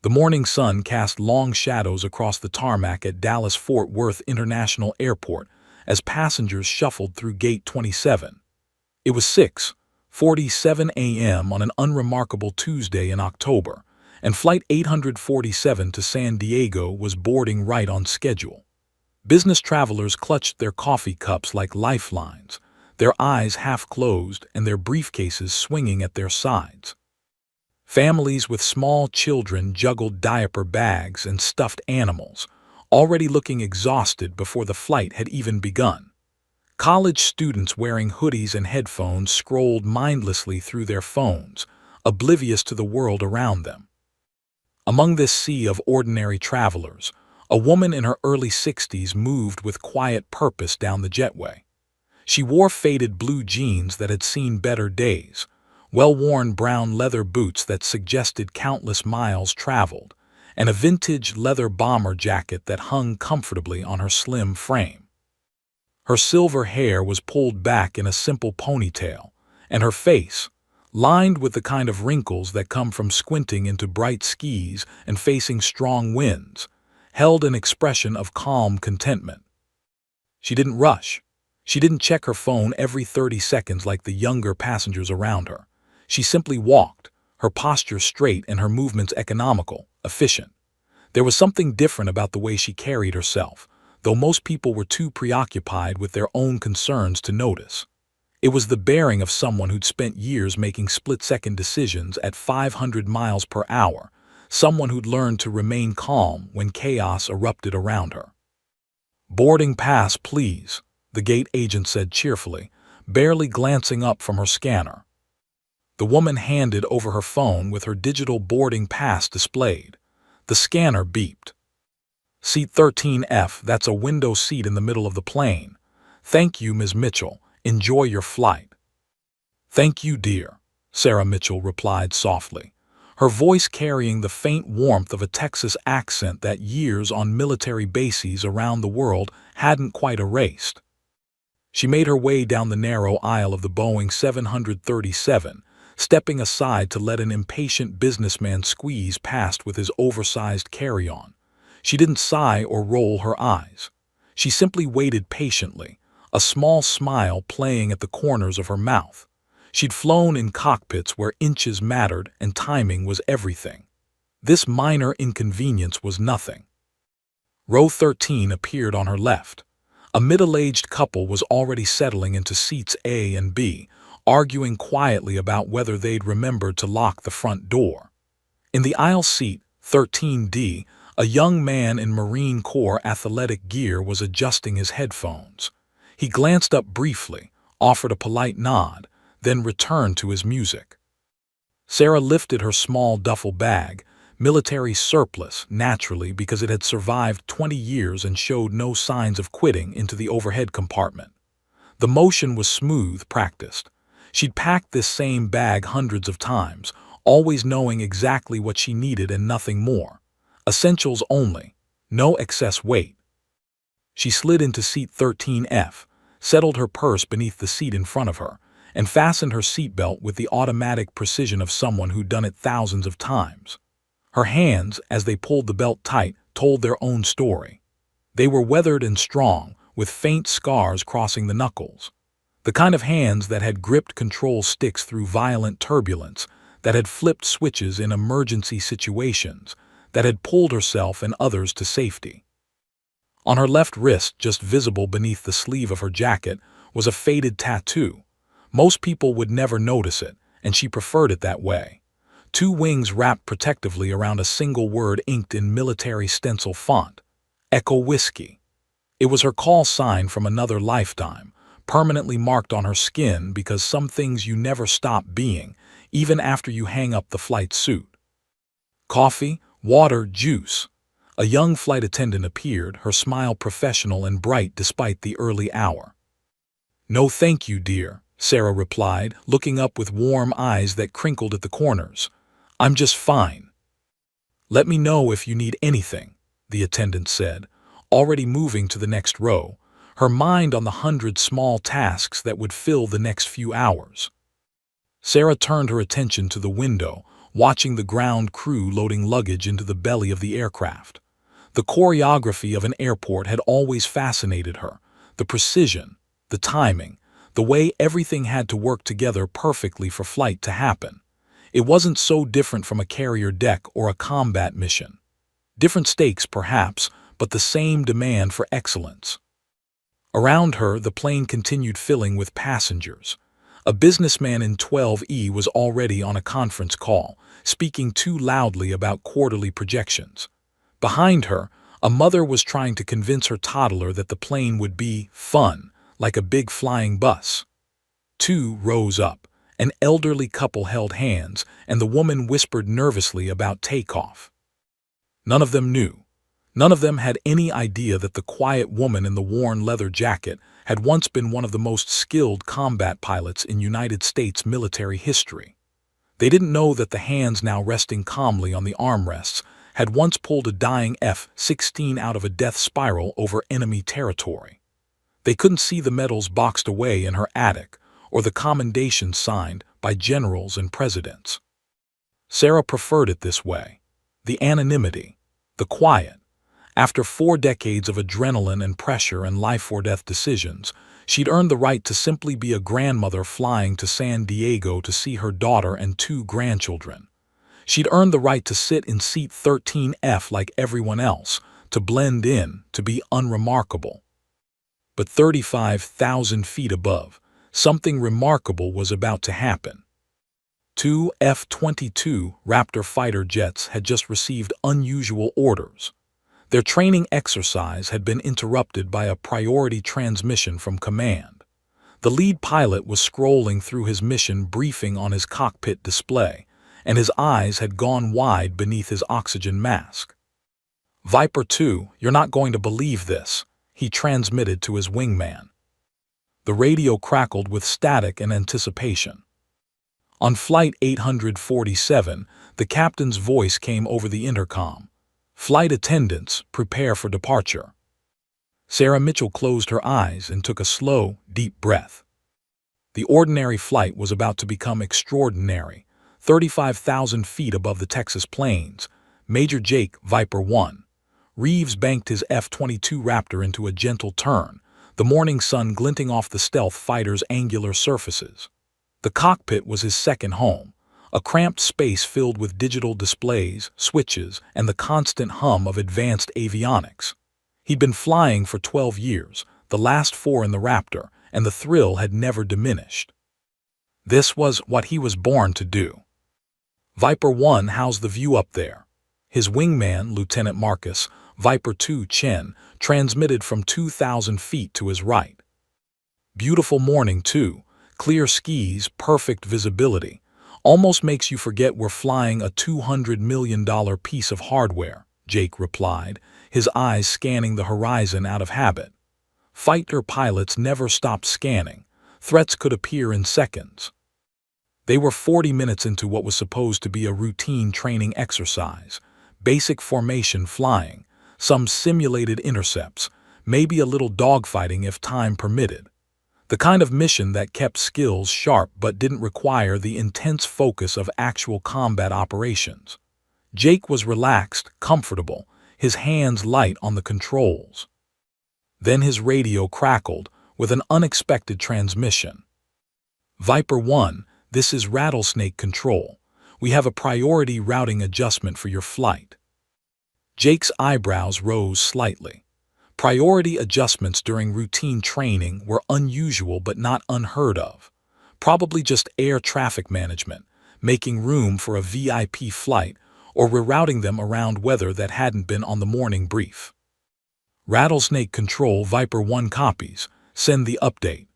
The morning sun cast long shadows across the tarmac at Dallas-Fort Worth International Airport as passengers shuffled through Gate 27. It was 6:47 a.m. on an unremarkable Tuesday in October, and Flight 847 to San Diego was boarding right on schedule. Business travelers clutched their coffee cups like lifelines, their eyes half closed and their briefcases swinging at their sides. Families with small children juggled diaper bags and stuffed animals, already looking exhausted before the flight had even begun. College students wearing hoodies and headphones scrolled mindlessly through their phones, oblivious to the world around them. Among this sea of ordinary travelers, a woman in her early 60s moved with quiet purpose down the jetway. She wore faded blue jeans that had seen better days, well-worn brown leather boots that suggested countless miles traveled, and a vintage leather bomber jacket that hung comfortably on her slim frame. Her silver hair was pulled back in a simple ponytail, and her face, lined with the kind of wrinkles that come from squinting into bright skies and facing strong winds, held an expression of calm contentment. She didn't rush. She didn't check her phone every 30 seconds like the younger passengers around her. She simply walked, her posture straight and her movements economical, efficient. There was something different about the way she carried herself, though most people were too preoccupied with their own concerns to notice. It was the bearing of someone who'd spent years making split-second decisions at 500 miles per hour, someone who'd learned to remain calm when chaos erupted around her. "Boarding pass, please," the gate agent said cheerfully, barely glancing up from her scanner. The woman handed over her phone with her digital boarding pass displayed. The scanner beeped. "Seat 13F, that's a window seat in the middle of the plane. Thank you, Ms. Mitchell. Enjoy your flight." "Thank you, dear," Sarah Mitchell replied softly, her voice carrying the faint warmth of a Texas accent that years on military bases around the world hadn't quite erased. She made her way down the narrow aisle of the Boeing 737, stepping aside to let an impatient businessman squeeze past with his oversized carry-on. She didn't sigh or roll her eyes. She simply waited patiently, a small smile playing at the corners of her mouth. She'd flown in cockpits where inches mattered and timing was everything. This minor inconvenience was nothing. Row 13 appeared on her left. A middle-aged couple was already settling into seats A and B, arguing quietly about whether they'd remembered to lock the front door. In the aisle seat, 13D, a young man in Marine Corps athletic gear was adjusting his headphones. He glanced up briefly, offered a polite nod, then returned to his music. Sarah lifted her small duffel bag, military surplus, naturally because it had survived 20 years and showed no signs of quitting, into the overhead compartment. The motion was smooth, practiced. She'd packed this same bag hundreds of times, always knowing exactly what she needed and nothing more. Essentials only, no excess weight. She slid into seat 13F, settled her purse beneath the seat in front of her, and fastened her seatbelt with the automatic precision of someone who'd done it thousands of times. Her hands, as they pulled the belt tight, told their own story. They were weathered and strong, with faint scars crossing the knuckles. The kind of hands that had gripped control sticks through violent turbulence, that had flipped switches in emergency situations, that had pulled herself and others to safety. On her left wrist, just visible beneath the sleeve of her jacket, was a faded tattoo. Most people would never notice it, and she preferred it that way. 2 wings wrapped protectively around a single word inked in military stencil font: Echo Whiskey. It was her call sign from another lifetime, permanently marked on her skin because some things you never stop being, even after you hang up the flight suit. "Coffee, water, juice." A young flight attendant appeared, her smile professional and bright despite the early hour. "No thank you, dear," Sarah replied, looking up with warm eyes that crinkled at the corners. "I'm just fine." "Let me know if you need anything," the attendant said, already moving to the next row, her mind on the 100 small tasks that would fill the next few hours. Sarah turned her attention to the window, watching the ground crew loading luggage into the belly of the aircraft. The choreography of an airport had always fascinated her. The precision, the timing, the way everything had to work together perfectly for flight to happen. It wasn't so different from a carrier deck or a combat mission. Different stakes, perhaps, but the same demand for excellence. Around her, the plane continued filling with passengers. A businessman in 12E was already on a conference call, speaking too loudly about quarterly projections. Behind her, a mother was trying to convince her toddler that the plane would be fun, like a big flying bus. Two rose up. An elderly couple held hands, and the woman whispered nervously about takeoff. None of them knew. None of them had any idea that the quiet woman in the worn leather jacket had once been one of the most skilled combat pilots in United States military history. They didn't know that the hands now resting calmly on the armrests had once pulled a dying F-16 out of a death spiral over enemy territory. They couldn't see the medals boxed away in her attic or the commendations signed by generals and presidents. Sarah preferred it this way. The anonymity, the quiet. After 4 decades of adrenaline and pressure and life-or-death decisions, she'd earned the right to simply be a grandmother flying to San Diego to see her daughter and 2 grandchildren. She'd earned the right to sit in seat 13F like everyone else, to blend in, to be unremarkable. But 35,000 feet above, something remarkable was about to happen. 2 F-22 Raptor fighter jets had just received unusual orders. Their training exercise had been interrupted by a priority transmission from command. The lead pilot was scrolling through his mission briefing on his cockpit display, and his eyes had gone wide beneath his oxygen mask. "Viper 2, you're not going to believe this," he transmitted to his wingman. The radio crackled with static and anticipation. On Flight 847, the captain's voice came over the intercom. "Flight attendants, prepare for departure." Sarah Mitchell closed her eyes and took a slow, deep breath. The ordinary flight was about to become extraordinary. 35,000 feet above the Texas plains, Major Jake Viper 1. Reeves banked his F-22 Raptor into a gentle turn, the morning sun glinting off the stealth fighter's angular surfaces. The cockpit was his second home, a cramped space filled with digital displays, switches, and the constant hum of advanced avionics. He'd been flying for 12 years, the last 4 in the Raptor, and the thrill had never diminished. This was what he was born to do. Viper 1 housed the view up there. His wingman, Lieutenant Marcus, Viper 2 Chen, transmitted from 2,000 feet to his right. "Beautiful morning, too. Clear skies, perfect visibility. Almost makes you forget we're flying a $200 million piece of hardware," Jake replied, his eyes scanning the horizon out of habit. Fighter pilots never stopped scanning. Threats could appear in seconds. They were 40 minutes into what was supposed to be a routine training exercise. Basic formation flying, some simulated intercepts, maybe a little dogfighting if time permitted. The kind of mission that kept skills sharp but didn't require the intense focus of actual combat operations. Jake was relaxed, comfortable, his hands light on the controls. Then his radio crackled with an unexpected transmission. "Viper 1, this is Rattlesnake Control. We have a priority routing adjustment for your flight." Jake's eyebrows rose slightly. Priority adjustments during routine training were unusual but not unheard of. Probably just air traffic management, making room for a VIP flight, or rerouting them around weather that hadn't been on the morning brief. "Rattlesnake Control, Viper 1 copies. Send the update."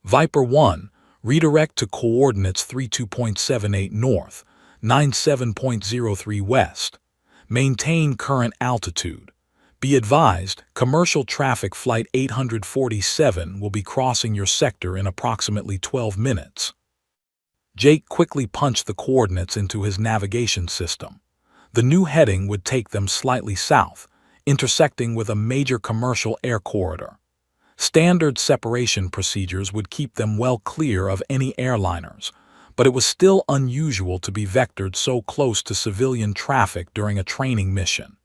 "Viper 1, redirect to coordinates 32.78 north, 97.03 west. Maintain current altitude. Be advised, commercial traffic Flight 847 will be crossing your sector in approximately 12 minutes. Jake quickly punched the coordinates into his navigation system. The new heading would take them slightly south, intersecting with a major commercial air corridor. Standard separation procedures would keep them well clear of any airliners, but it was still unusual to be vectored so close to civilian traffic during a training mission.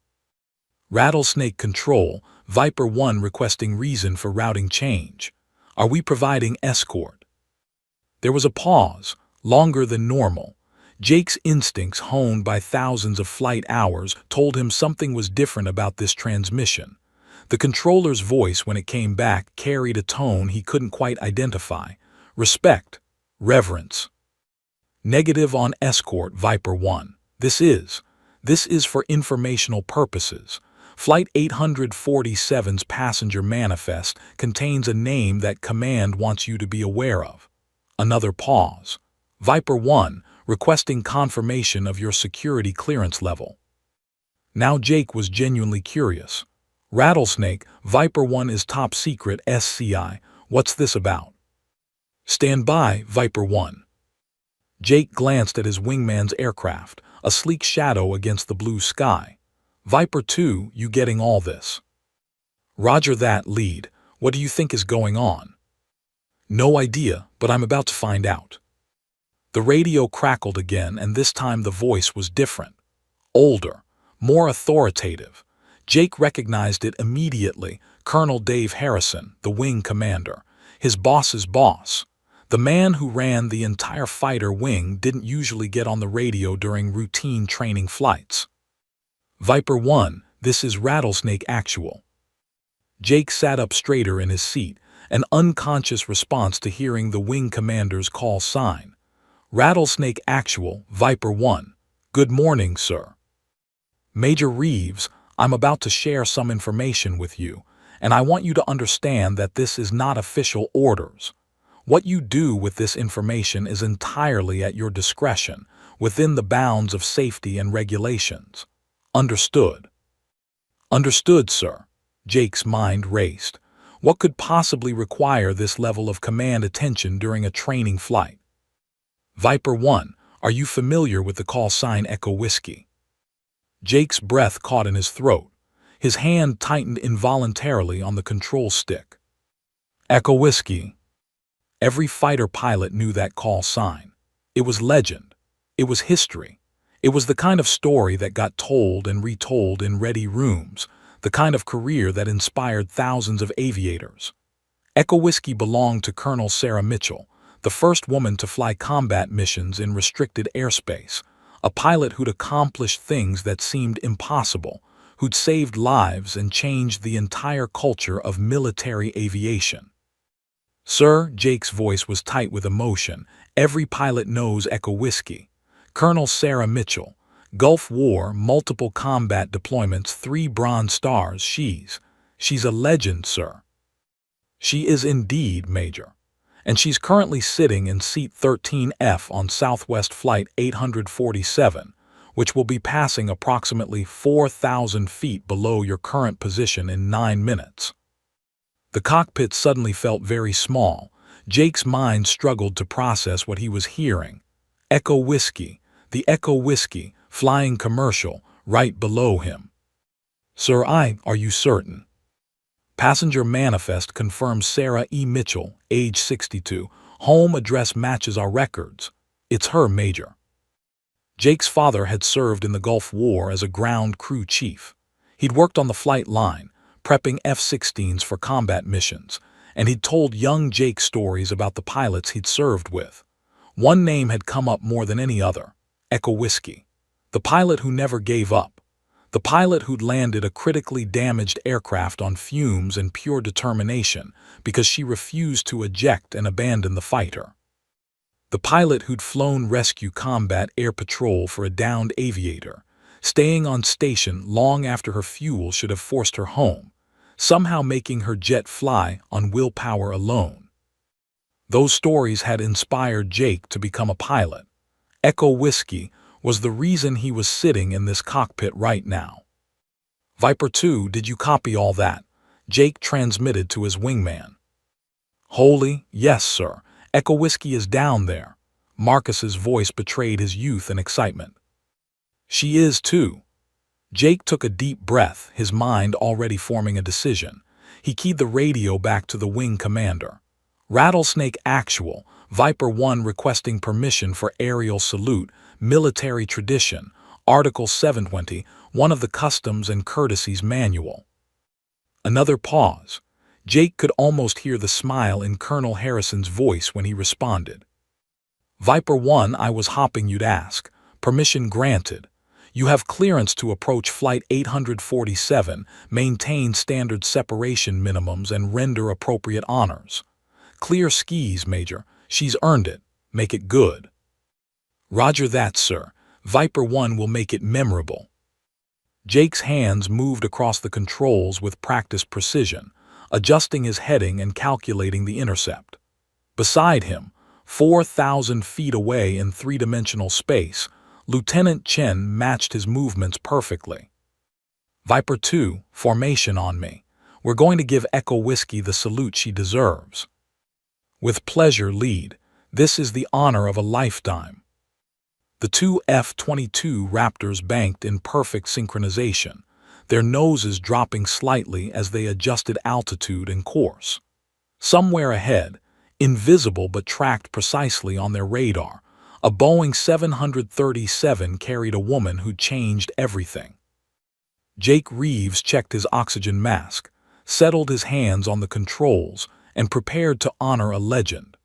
Rattlesnake Control, Viper 1 requesting reason for routing change. Are we providing escort? There was a pause, longer than normal. Jake's instincts, honed by thousands of flight hours, told him something was different about this transmission. The controller's voice, when it came back, carried a tone he couldn't quite identify. Respect. Reverence. Negative on escort, Viper 1. This is for informational purposes. Flight 847's passenger manifest contains a name that command wants you to be aware of. Another pause. Viper 1, requesting confirmation of your security clearance level. Now Jake was genuinely curious. Rattlesnake, Viper 1 is top secret SCI. What's this about? Stand by, Viper 1. Jake glanced at his wingman's aircraft, a sleek shadow against the blue sky. Viper 2, you getting all this? Roger that, lead. What do you think is going on? No idea, but I'm about to find out. The radio crackled again, and this time the voice was different. Older, more authoritative. Jake recognized it immediately. Colonel Dave Harrison, the wing commander. His boss's boss. The man who ran the entire fighter wing didn't usually get on the radio during routine training flights. Viper 1, this is Rattlesnake Actual. Jake sat up straighter in his seat, an unconscious response to hearing the wing commander's call sign. Rattlesnake Actual, Viper 1. Good morning, sir. Major Reeves, I'm about to share some information with you, and I want you to understand that this is not official orders. What you do with this information is entirely at your discretion, within the bounds of safety and regulations. Understood? Understood, sir. Jake's mind raced. What could possibly require this level of command attention during a training flight? Viper 1, are you familiar with the call sign Echo Whiskey? Jake's breath caught in his throat. His hand tightened involuntarily on the control stick. Echo Whiskey. Every fighter pilot knew that call sign. It was legend. It was history. It was the kind of story that got told and retold in ready rooms, the kind of career that inspired thousands of aviators. Echo Whiskey belonged to Colonel Sarah Mitchell, the first woman to fly combat missions in restricted airspace, a pilot who'd accomplished things that seemed impossible, who'd saved lives and changed the entire culture of military aviation. Sir, Jake's voice was tight with emotion. Every pilot knows Echo Whiskey. Colonel Sarah Mitchell, Gulf War, multiple combat deployments, 3 Bronze Stars. She's a legend, sir. She is indeed, Major. And she's currently sitting in seat 13F on Southwest Flight 847, which will be passing approximately 4,000 feet below your current position in 9 minutes. The cockpit suddenly felt very small. Jake's mind struggled to process what he was hearing. Echo Whiskey, the Echo Whiskey, flying commercial, right below him. Sir, are you certain? Passenger manifest confirms Sarah E. Mitchell, age 62. Home address matches our records. It's her, Major. Jake's father had served in the Gulf War as a ground crew chief. He'd worked on the flight line, prepping F-16s for combat missions, and he'd told young Jake stories about the pilots he'd served with. One name had come up more than any other: Echo Whiskey. The pilot who never gave up. The pilot who'd landed a critically damaged aircraft on fumes and pure determination because she refused to eject and abandon the fighter. The pilot who'd flown rescue combat air patrol for a downed aviator, staying on station long after her fuel should have forced her home, somehow making her jet fly on willpower alone. Those stories had inspired Jake to become a pilot. Echo Whiskey was the reason he was sitting in this cockpit right now. Viper 2, did you copy all that? Jake transmitted to his wingman. Holy, yes, sir. Echo Whiskey is down there. Marcus's voice betrayed his youth and excitement. She is too. Jake took a deep breath, his mind already forming a decision. He keyed the radio back to the wing commander. Rattlesnake Actual, Viper 1 requesting permission for aerial salute, military tradition, Article 720, one of the Customs and Courtesies Manual. Another pause. Jake could almost hear the smile in Colonel Harrison's voice when he responded. Viper 1, I was hopping you'd ask. Permission granted. You have clearance to approach Flight 847, maintain standard separation minimums and render appropriate honors. Clear skis, Major. She's earned it. Make it good. Roger that, sir. Viper 1 will make it memorable. Jake's hands moved across the controls with practiced precision, adjusting his heading and calculating the intercept. Beside him, 4,000 feet away in three-dimensional space, Lieutenant Chen matched his movements perfectly. Viper 2, formation on me. We're going to give Echo Whiskey the salute she deserves. With pleasure, lead. This is the honor of a lifetime. The two F-22 Raptors banked in perfect synchronization, their noses dropping slightly as they adjusted altitude and course. Somewhere ahead, invisible but tracked precisely on their radar, a Boeing 737 carried a woman who changed everything. Jake Reeves checked his oxygen mask, settled his hands on the controls, and prepared to honor a legend.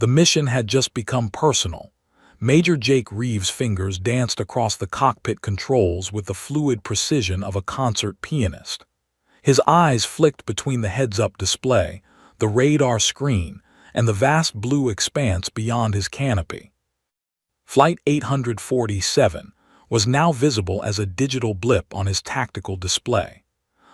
The mission had just become personal. Major Jake Reeves' fingers danced across the cockpit controls with the fluid precision of a concert pianist. His eyes flicked between the heads-up display, the radar screen, and the vast blue expanse beyond his canopy. Flight 847 was now visible as a digital blip on his tactical display.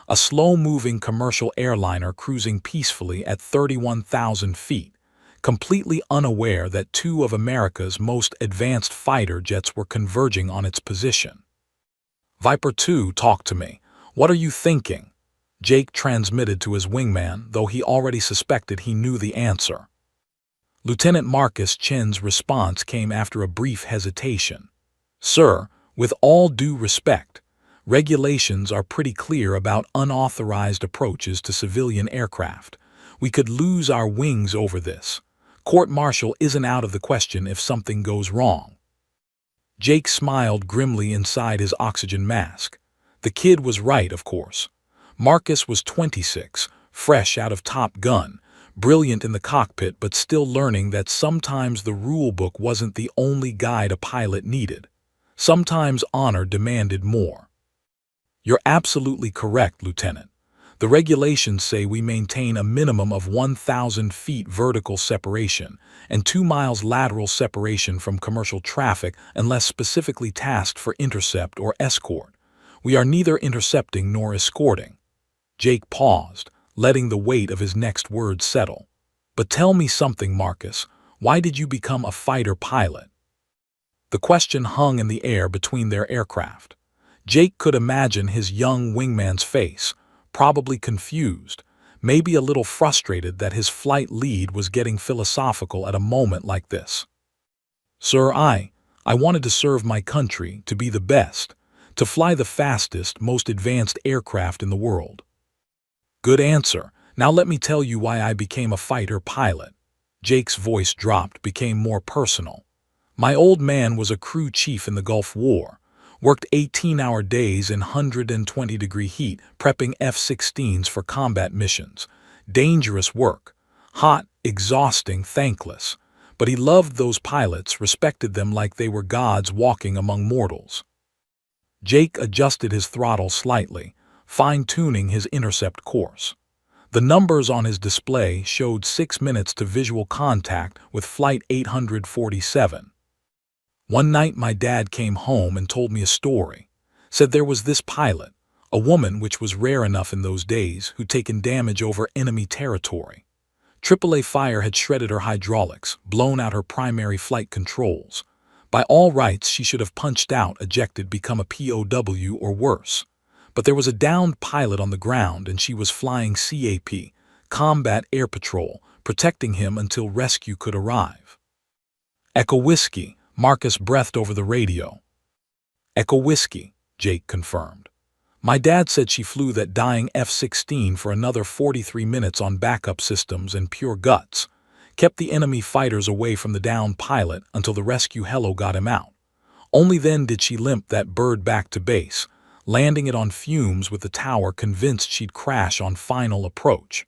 A slow-moving commercial airliner cruising peacefully at 31,000 feet, completely unaware that two of America's most advanced fighter jets were converging on its position. Viper 2, talk to me. What are you thinking? Jake transmitted to his wingman, though he already suspected he knew the answer. Lieutenant Marcus Chen's response came after a brief hesitation. Sir, with all due respect, regulations are pretty clear about unauthorized approaches to civilian aircraft. We could lose our wings over this. Court-martial isn't out of the question if something goes wrong. Jake smiled grimly inside his oxygen mask. The kid was right, of course. Marcus was 26, fresh out of Top Gun, brilliant in the cockpit but still learning that sometimes the rulebook wasn't the only guide a pilot needed. Sometimes honor demanded more. You're absolutely correct, Lieutenant. The regulations say we maintain a minimum of 1,000 feet vertical separation and 2 miles lateral separation from commercial traffic unless specifically tasked for intercept or escort. We are neither intercepting nor escorting. Jake paused, letting the weight of his next words settle. But tell me something, Marcus. Why did you become a fighter pilot? The question hung in the air between their aircraft. Jake could imagine his young wingman's face, probably confused, maybe a little frustrated that his flight lead was getting philosophical at a moment like this. Sir, I wanted to serve my country, to be the best, to fly the fastest, most advanced aircraft in the world. Good answer. Now let me tell you why I became a fighter pilot. Jake's voice dropped, became more personal. My old man was a crew chief in the Gulf War, worked 18-hour days in 120-degree heat, prepping F-16s for combat missions. Dangerous work. Hot, exhausting, thankless. But he loved those pilots, respected them like they were gods walking among mortals. Jake adjusted his throttle slightly, fine-tuning his intercept course. The numbers on his display showed 6 minutes to visual contact with Flight 847. One night my dad came home and told me a story. Said there was this pilot, a woman, which was rare enough in those days, who'd taken damage over enemy territory. AAA fire had shredded her hydraulics, blown out her primary flight controls. By all rights, she should have punched out, ejected, become a POW or worse. But there was a downed pilot on the ground and she was flying CAP, Combat Air Patrol, protecting him until rescue could arrive. Echo Whiskey, Marcus breathed over the radio. Echo Whiskey, Jake confirmed. My dad said she flew that dying F-16 for another 43 minutes on backup systems and pure guts. kept the enemy fighters away from the downed pilot until the rescue helo got him out. Only then did she limp that bird back to base, landing it on fumes with the tower convinced she'd crash on final approach.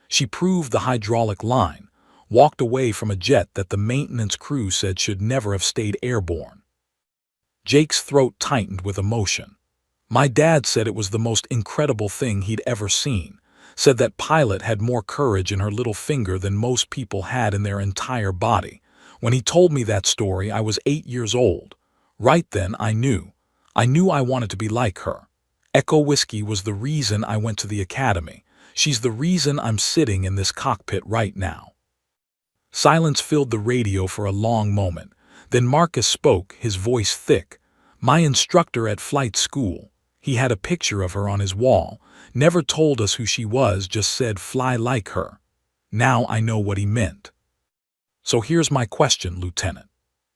She proved the hydraulic line, walked away from a jet that the maintenance crew said should never have stayed airborne. Jake's throat tightened with emotion. My dad said it was the most incredible thing he'd ever seen, said that pilot had more courage in her little finger than most people had in their entire body. When he told me that story, I was 8 years old. Right then, I knew I wanted to be like her. Echo Whiskey was the reason I went to the academy. She's the reason I'm sitting in this cockpit right now. Silence filled the radio for a long moment. Then Marcus spoke, his voice thick. My instructor at flight school. He had a picture of her on his wall. Never told us who she was, just said fly like her. Now I know what he meant. So here's my question, Lieutenant.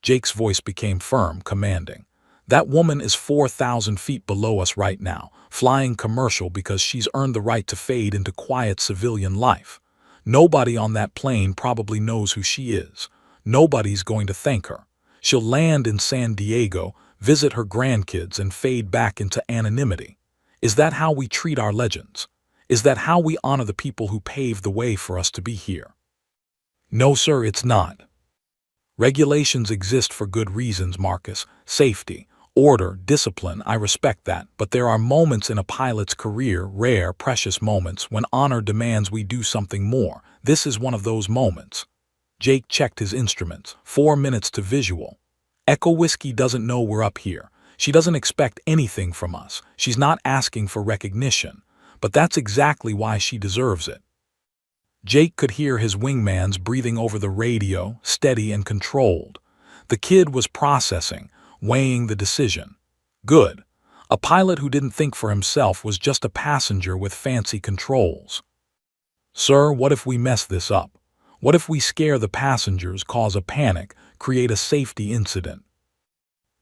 Jake's voice became firm, commanding. That woman is 4,000 feet below us right now, flying commercial because she's earned the right to fade into quiet civilian life. Nobody on that plane probably knows who she is. Nobody's going to thank her. She'll land in San Diego, visit her grandkids, and fade back into anonymity. Is that how we treat our legends? Is that how we honor the people who paved the way for us to be here? No, sir, it's not. Regulations exist for good reasons, Marcus. Safety, order, discipline, I respect that. But there are moments in a pilot's career, rare, precious moments, when honor demands we do something more. This is one of those moments. Jake checked his instruments. 4 minutes to visual. Echo Whiskey doesn't know we're up here. She doesn't expect anything from us. She's not asking for recognition. But that's exactly why she deserves it. Jake could hear his wingman's breathing over the radio, steady and controlled. The kid was processing, weighing the decision. Good. A pilot who didn't think for himself was just a passenger with fancy controls. Sir, what if we mess this up? What if we scare the passengers, cause a panic, create a safety incident?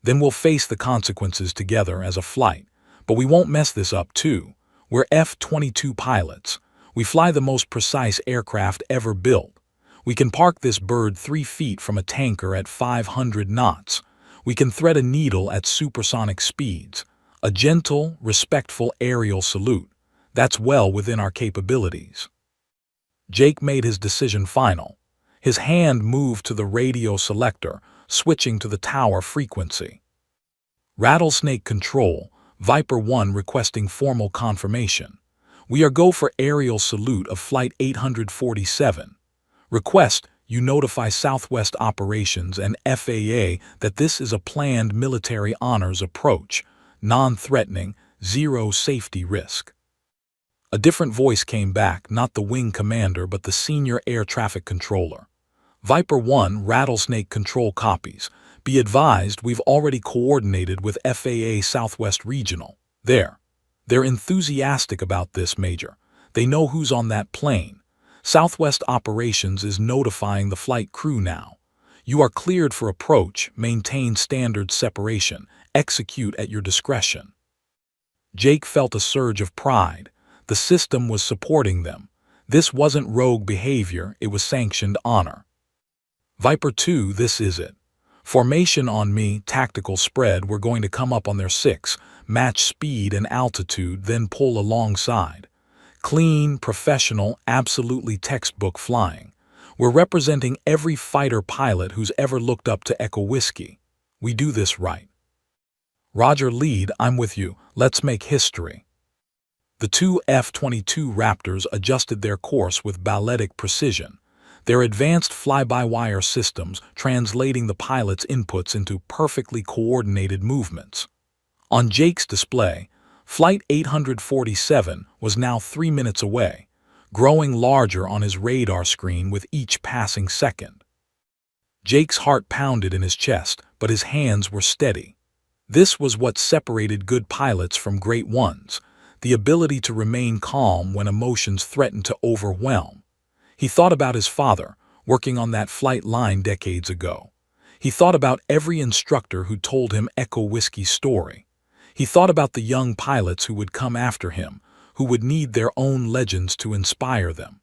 Then we'll face the consequences together as a flight. But we won't mess this up too. We're F-22 pilots. We fly the most precise aircraft ever built. We can park this bird 3 feet from a tanker at 500 knots. We can thread a needle at supersonic speeds. A gentle, respectful aerial salute. That's well within our capabilities. Jake made his decision final. His hand moved to the radio selector, switching to the tower frequency. Rattlesnake Control, Viper 1 requesting formal confirmation. We are go for aerial salute of Flight 847. Request you notify Southwest Operations and FAA that this is a planned military honors approach, non-threatening, zero safety risk. A different voice came back, not the wing commander but the senior air traffic controller. Viper 1 Rattlesnake Control copies. Be advised we've already coordinated with FAA Southwest Regional. They're enthusiastic about this, Major. They know who's on that plane. Southwest Operations is notifying the flight crew now. You are cleared for approach, maintain standard separation, execute at your discretion. Jake felt a surge of pride. The system was supporting them. This wasn't rogue behavior, it was sanctioned honor. Viper 2, this is it. Formation on me, tactical spread, we're going to come up on their 6, match speed and altitude, then pull alongside. Clean, professional, absolutely textbook flying. We're representing every fighter pilot who's ever looked up to Echo Whiskey. We do this right. Roger, lead, I'm with you, let's make history. The two F-22 Raptors adjusted their course with balletic precision. Their advanced fly-by-wire systems translating the pilot's inputs into perfectly coordinated movements. On Jake's display, Flight 847 was now 3 minutes away, growing larger on his radar screen with each passing second. Jake's heart pounded in his chest, but his hands were steady. This was what separated good pilots from great ones, the ability to remain calm when emotions threatened to overwhelm. He thought about his father, working on that flight line decades ago. He thought about every instructor who told him Echo Whiskey's story. He thought about the young pilots who would come after him, who would need their own legends to inspire them.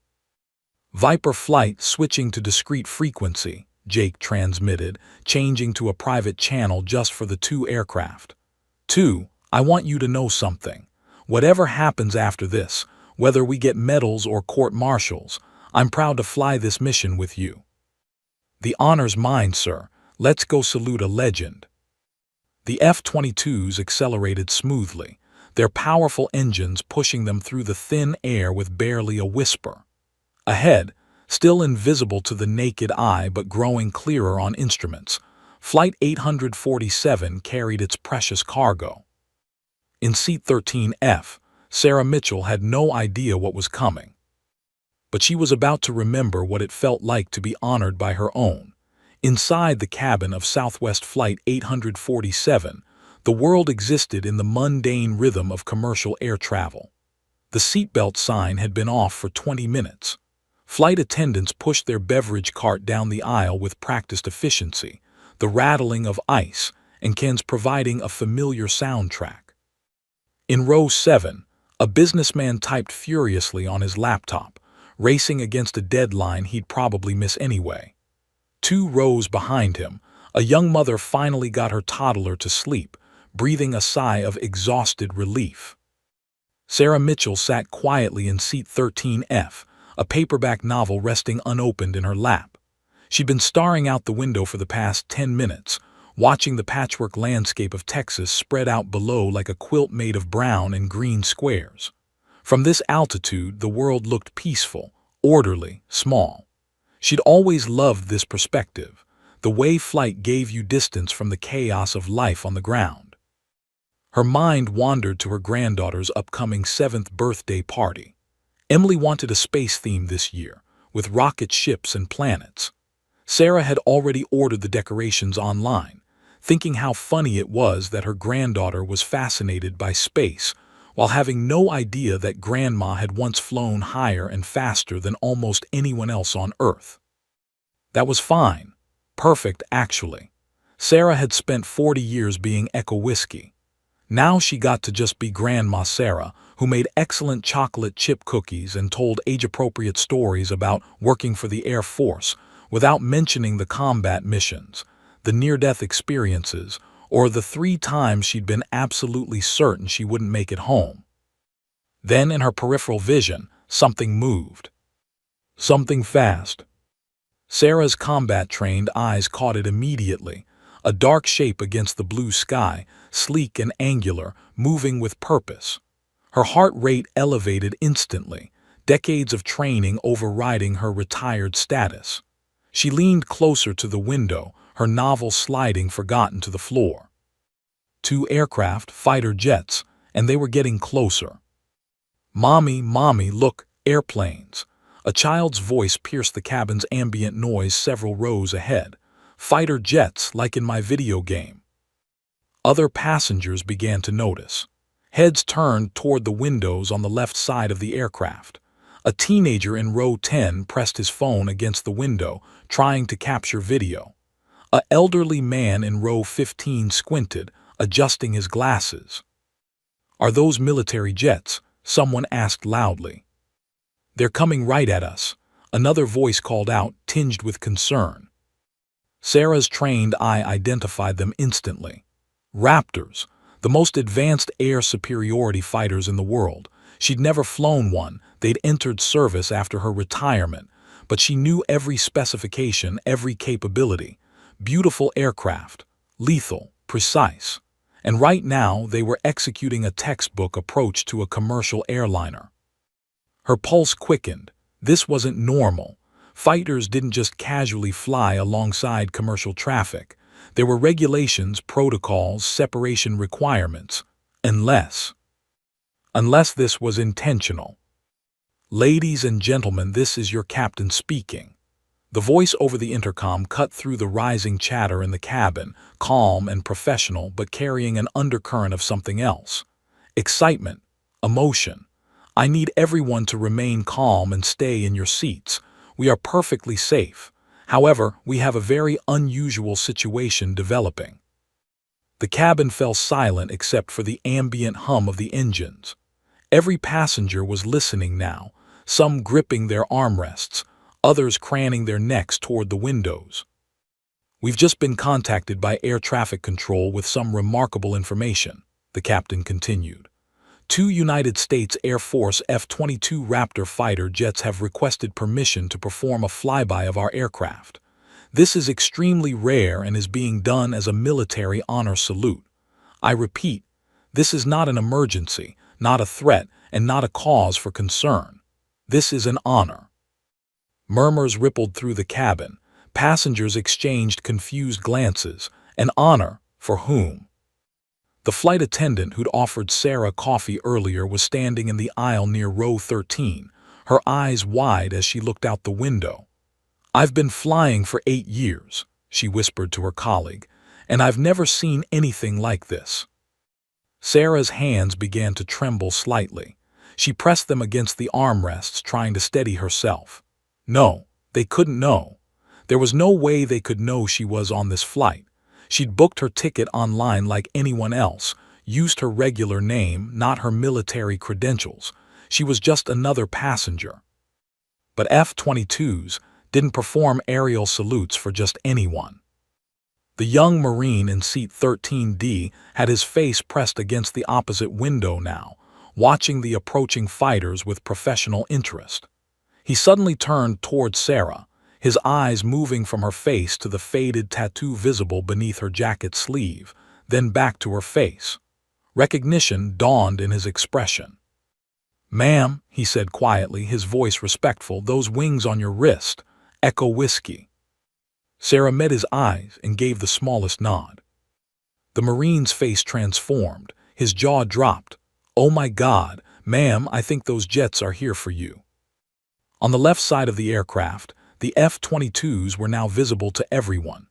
Viper flight switching to discrete frequency, Jake transmitted, changing to a private channel just for the two aircraft. 2. I want you to know something. Whatever happens after this, whether we get medals or court-martials, I'm proud to fly this mission with you. The honor's mine, sir. Let's go salute a legend. The F-22s accelerated smoothly, their powerful engines pushing them through the thin air with barely a whisper. Ahead, still invisible to the naked eye but growing clearer on instruments, Flight 847 carried its precious cargo. In Seat 13F, Sarah Mitchell had no idea what was coming. But she was about to remember what it felt like to be honored by her own. Inside the cabin of Southwest Flight 847, the world existed in the mundane rhythm of commercial air travel. The seatbelt sign had been off for 20 minutes. Flight attendants pushed their beverage cart down the aisle with practiced efficiency, the rattling of ice and cans providing a familiar soundtrack. In row 7, a businessman typed furiously on his laptop, racing against a deadline he'd probably miss anyway. 2 rows behind him, a young mother finally got her toddler to sleep, breathing a sigh of exhausted relief. Sarah Mitchell sat quietly in Seat 13F, a paperback novel resting unopened in her lap. She'd been staring out the window for the past 10 minutes, watching the patchwork landscape of Texas spread out below like a quilt made of brown and green squares. From this altitude, the world looked peaceful, orderly, small. She'd always loved this perspective, the way flight gave you distance from the chaos of life on the ground. Her mind wandered to her granddaughter's upcoming 7th birthday party. Emily wanted a space theme this year, with rocket ships and planets. Sarah had already ordered the decorations online, thinking how funny it was that her granddaughter was fascinated by space, while having no idea that Grandma had once flown higher and faster than almost anyone else on Earth. That was fine. Perfect, actually. Sarah had spent 40 years being eco-whiskey. Now she got to just be Grandma Sarah, who made excellent chocolate chip cookies and told age-appropriate stories about working for the Air Force, without mentioning the combat missions, the near-death experiences, or the 3 times she'd been absolutely certain she wouldn't make it home. Then, in her peripheral vision, something moved. Something fast. Sarah's combat-trained eyes caught it immediately, a dark shape against the blue sky, sleek and angular, moving with purpose. Her heart rate elevated instantly, decades of training overriding her retired status. She leaned closer to the window, her novel sliding forgotten to the floor. 2 aircraft, fighter jets, and they were getting closer. "Mommy, Mommy, look, airplanes." A child's voice pierced the cabin's ambient noise several rows ahead. "Fighter jets, like in my video game." Other passengers began to notice. Heads turned toward the windows on the left side of the aircraft. A teenager in row 10 pressed his phone against the window, trying to capture video. An elderly man in row 15 squinted, adjusting his glasses. "Are those military jets?" someone asked loudly. "They're coming right at us," another voice called out, tinged with concern. Sarah's trained eye identified them instantly. Raptors, the most advanced air superiority fighters in the world. She'd never flown one, they'd entered service after her retirement, but she knew every specification, every capability. Beautiful aircraft, lethal, precise. And right now, they were executing a textbook approach to a commercial airliner. Her pulse quickened. This wasn't normal. Fighters didn't just casually fly alongside commercial traffic. There were regulations, protocols, separation requirements. Unless this was intentional. "Ladies and gentlemen, this is your captain speaking." The voice over the intercom cut through the rising chatter in the cabin, calm and professional but carrying an undercurrent of something else. Excitement, emotion. "I need everyone to remain calm and stay in your seats. We are perfectly safe. However, we have a very unusual situation developing." The cabin fell silent except for the ambient hum of the engines. Every passenger was listening now, some gripping their armrests, others craning their necks toward the windows. "We've just been contacted by air traffic control with some remarkable information," the captain continued. "Two United States Air Force F-22 Raptor fighter jets have requested permission to perform a flyby of our aircraft. This is extremely rare and is being done as a military honor salute. I repeat, this is not an emergency, not a threat, and not a cause for concern. This is an honor." Murmurs rippled through the cabin. Passengers exchanged confused glances. An honor for whom? The flight attendant who'd offered Sarah coffee earlier was standing in the aisle near row 13, her eyes wide as she looked out the window. "I've been flying for 8 years," she whispered to her colleague, "and I've never seen anything like this." Sarah's hands began to tremble slightly. She pressed them against the armrests, trying to steady herself. No, they couldn't know. There was no way they could know she was on this flight. She'd booked her ticket online like anyone else, used her regular name, not her military credentials. She was just another passenger. But F-22s didn't perform aerial salutes for just anyone. The young Marine in seat 13D had his face pressed against the opposite window now, watching the approaching fighters with professional interest. He suddenly turned toward Sarah, his eyes moving from her face to the faded tattoo visible beneath her jacket sleeve, then back to her face. Recognition dawned in his expression. "Ma'am," he said quietly, his voice respectful, "those wings on your wrist, Echo Whiskey." Sarah met his eyes and gave the smallest nod. The Marine's face transformed, his jaw dropped. "Oh my God, ma'am, I think those jets are here for you." On the left side of the aircraft, the F-22s were now visible to everyone.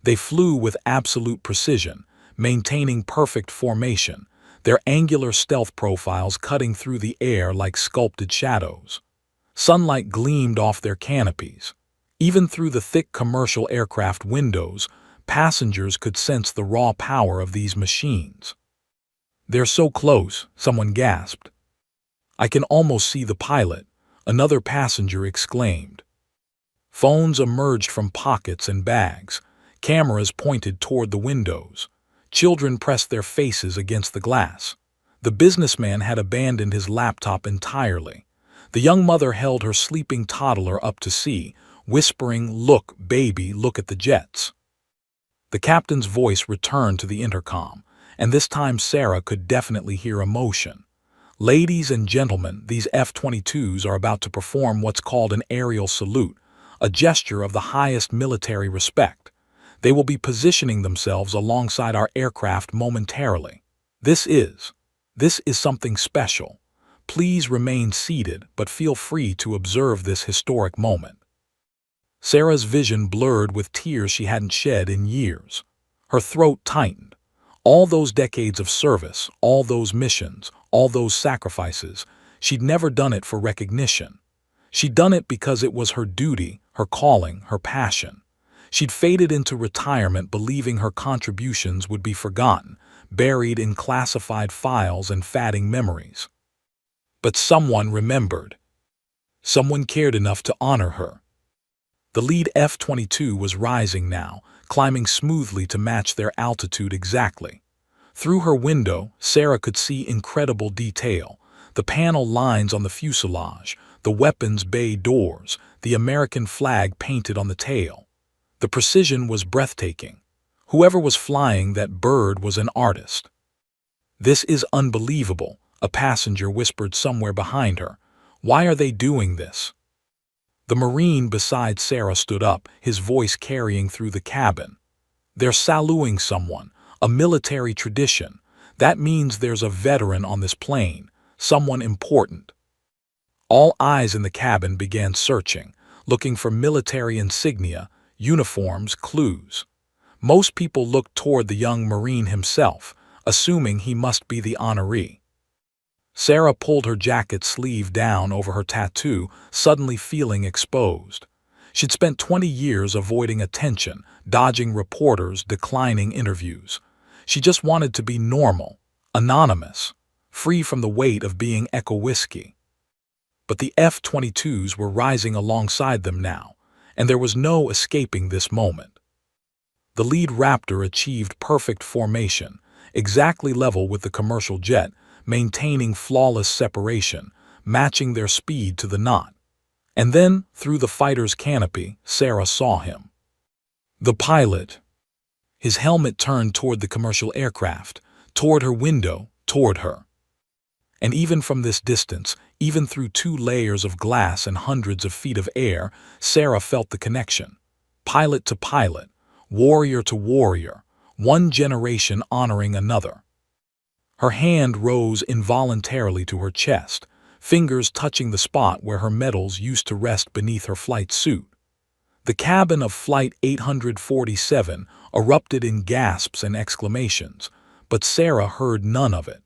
They flew with absolute precision, maintaining perfect formation, their angular stealth profiles cutting through the air like sculpted shadows. Sunlight gleamed off their canopies. Even through the thick commercial aircraft windows, passengers could sense the raw power of these machines. "They're so close," someone gasped. "I can almost see the pilot," another passenger exclaimed. Phones emerged from pockets and bags. Cameras pointed toward the windows. Children pressed their faces against the glass. The businessman had abandoned his laptop entirely. The young mother held her sleeping toddler up to see, whispering, "Look, baby, look at the jets." The captain's voice returned to the intercom, and this time Sarah could definitely hear emotion. "Ladies and gentlemen, these F-22s are about to perform what's called an aerial salute, a gesture of the highest military respect. They will be positioning themselves alongside our aircraft momentarily. This is something special. Please remain seated, but feel free to observe this historic moment." Sarah's vision blurred with tears she hadn't shed in years. Her throat tightened. All those decades of service, all those missions, all those sacrifices, she'd never done it for recognition. She'd done it because it was her duty, her calling, her passion. She'd faded into retirement believing her contributions would be forgotten, buried in classified files and fading memories. But someone remembered. Someone cared enough to honor her. The lead F-22 was rising now, climbing smoothly to match their altitude exactly. Through her window, Sarah could see incredible detail: the panel lines on the fuselage, the weapons bay doors, the American flag painted on the tail. The precision was breathtaking. Whoever was flying that bird was an artist. "This is unbelievable," a passenger whispered somewhere behind her. "Why are they doing this?" The Marine beside Sarah stood up, his voice carrying through the cabin. "They're saluting someone, a military tradition. That means there's a veteran on this plane, someone important." All eyes in the cabin began searching, looking for military insignia, uniforms, clues. Most people looked toward the young Marine himself, assuming he must be the honoree. Sarah pulled her jacket sleeve down over her tattoo, suddenly feeling exposed. She'd spent 20 years avoiding attention, dodging reporters, declining interviews. She just wanted to be normal, anonymous, free from the weight of being Echo Whiskey. But the F-22s were rising alongside them now, and there was no escaping this moment. The lead Raptor achieved perfect formation, exactly level with the commercial jet, maintaining flawless separation, matching their speed to the knot. And then, through the fighter's canopy, Sarah saw him. The pilot. His helmet turned toward the commercial aircraft, toward her window, toward her. And even from this distance, even through 2 layers of glass and hundreds of feet of air, Sarah felt the connection. Pilot to pilot, warrior to warrior, one generation honoring another. Her hand rose involuntarily to her chest, fingers touching the spot where her medals used to rest beneath her flight suit. The cabin of Flight 847 erupted in gasps and exclamations, but Sarah heard none of it.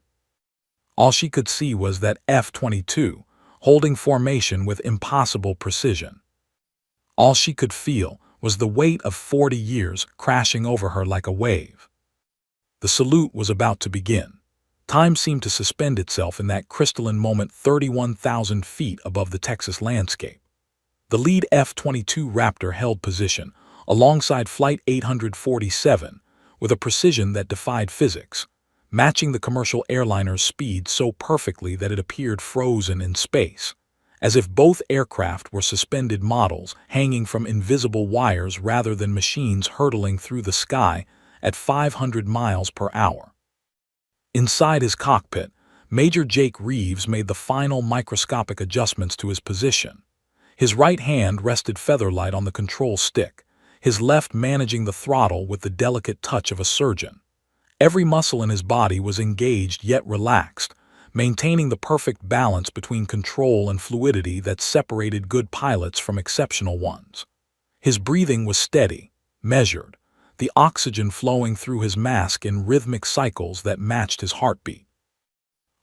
All she could see was that F-22, holding formation with impossible precision. All she could feel was the weight of 40 years crashing over her like a wave. The salute was about to begin. Time seemed to suspend itself in that crystalline moment 31,000 feet above the Texas landscape. The lead F-22 Raptor held position, alongside Flight 847, with a precision that defied physics, matching the commercial airliner's speed so perfectly that it appeared frozen in space, as if both aircraft were suspended models hanging from invisible wires rather than machines hurtling through the sky at 500 miles per hour. Inside his cockpit, Major Jake Reeves made the final microscopic adjustments to his position. His right hand rested featherlight on the control stick, his left managing the throttle with the delicate touch of a surgeon. Every muscle in his body was engaged yet relaxed, maintaining the perfect balance between control and fluidity that separated good pilots from exceptional ones. His breathing was steady, measured, the oxygen flowing through his mask in rhythmic cycles that matched his heartbeat.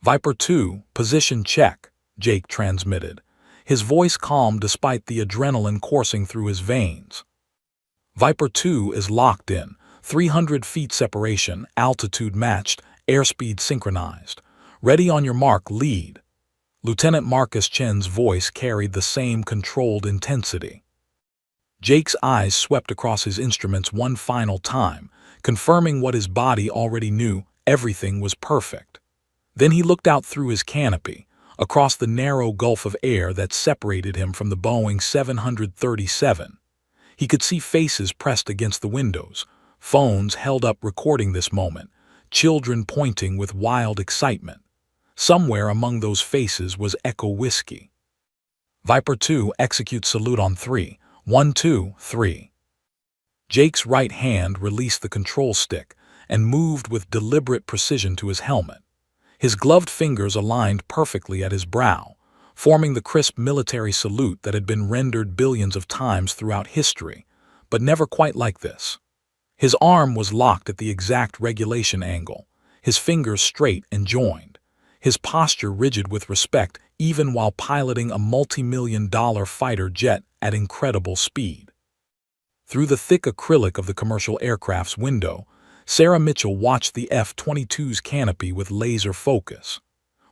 "Viper 2, position check," Jake transmitted, his voice calm despite the adrenaline coursing through his veins. "Viper 2 is locked in, 300 feet separation, altitude matched, airspeed synchronized. Ready on your mark, lead." Lieutenant Marcus Chen's voice carried the same controlled intensity. Jake's eyes swept across his instruments one final time, confirming what his body already knew: everything was perfect. Then he looked out through his canopy, across the narrow gulf of air that separated him from the Boeing 737. He could see faces pressed against the windows, phones held up recording this moment, children pointing with wild excitement. Somewhere among those faces was Echo Whiskey. "Viper 2, execute salute on 3. 1, 2, 3. Jake's right hand released the control stick and moved with deliberate precision to his helmet. His gloved fingers aligned perfectly at his brow, forming the crisp military salute that had been rendered billions of times throughout history, but never quite like this. His arm was locked at the exact regulation angle, his fingers straight and joined, his posture rigid with respect even while piloting a multi-million-dollar fighter jet at incredible speed. Through the thick acrylic of the commercial aircraft's window, Sarah Mitchell watched the F-22's canopy with laser focus.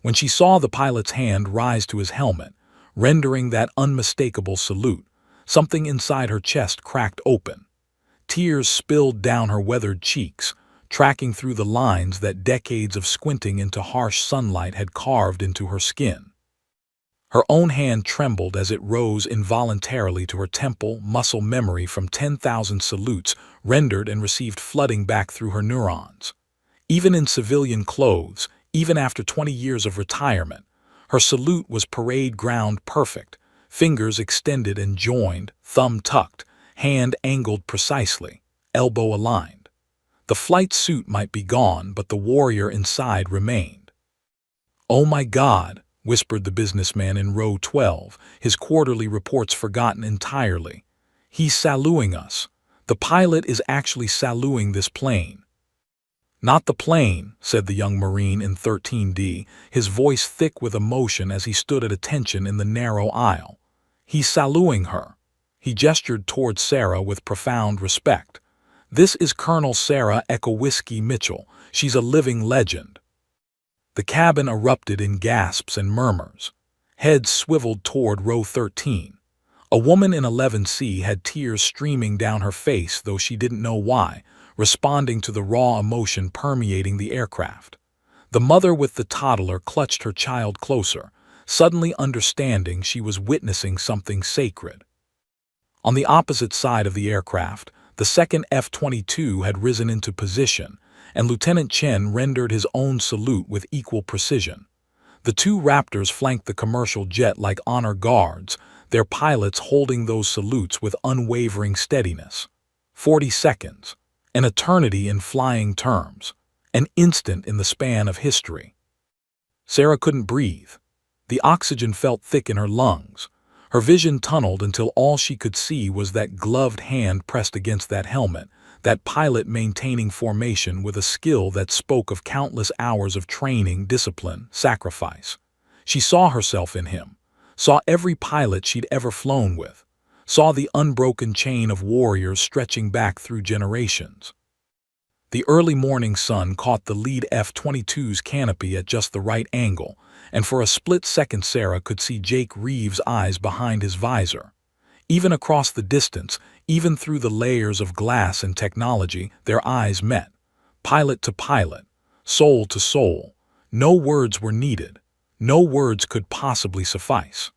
When she saw the pilot's hand rise to his helmet, rendering that unmistakable salute, something inside her chest cracked open. Tears spilled down her weathered cheeks, tracking through the lines that decades of squinting into harsh sunlight had carved into her skin. Her own hand trembled as it rose involuntarily to her temple, muscle memory from 10,000 salutes rendered and received flooding back through her neurons. Even in civilian clothes, even after 20 years of retirement, her salute was parade ground perfect, fingers extended and joined, thumb tucked, hand angled precisely, elbow aligned. The flight suit might be gone, but the warrior inside remained. "Oh my God," whispered the businessman in row 12, his quarterly reports forgotten entirely. "He's saluting us. The pilot is actually saluting this plane." "Not the plane," said the young Marine in 13D, his voice thick with emotion as he stood at attention in the narrow aisle. "He's saluting her." He gestured toward Sarah with profound respect. "This is Colonel Sarah Echo Whiskey Mitchell. She's a living legend." The cabin erupted in gasps and murmurs. Heads swiveled toward row 13. A woman in 11C had tears streaming down her face, though she didn't know why, responding to the raw emotion permeating the aircraft. The mother with the toddler clutched her child closer, suddenly understanding she was witnessing something sacred. On the opposite side of the aircraft, the second F-22 had risen into position, and Lieutenant Chen rendered his own salute with equal precision. The two Raptors flanked the commercial jet like honor guards, their pilots holding those salutes with unwavering steadiness. 40 seconds, an eternity in flying terms, an instant in the span of history. Sarah couldn't breathe. The oxygen felt thick in her lungs. Her vision tunneled until all she could see was that gloved hand pressed against that helmet, that pilot maintaining formation with a skill that spoke of countless hours of training, discipline, sacrifice. She saw herself in him, saw every pilot she'd ever flown with, saw the unbroken chain of warriors stretching back through generations. The early morning sun caught the lead F-22's canopy at just the right angle, and for a split second Sarah could see Jake Reeves' eyes behind his visor. Even across the distance, even through the layers of glass and technology, their eyes met. Pilot to pilot, soul to soul. No words were needed. No words could possibly suffice.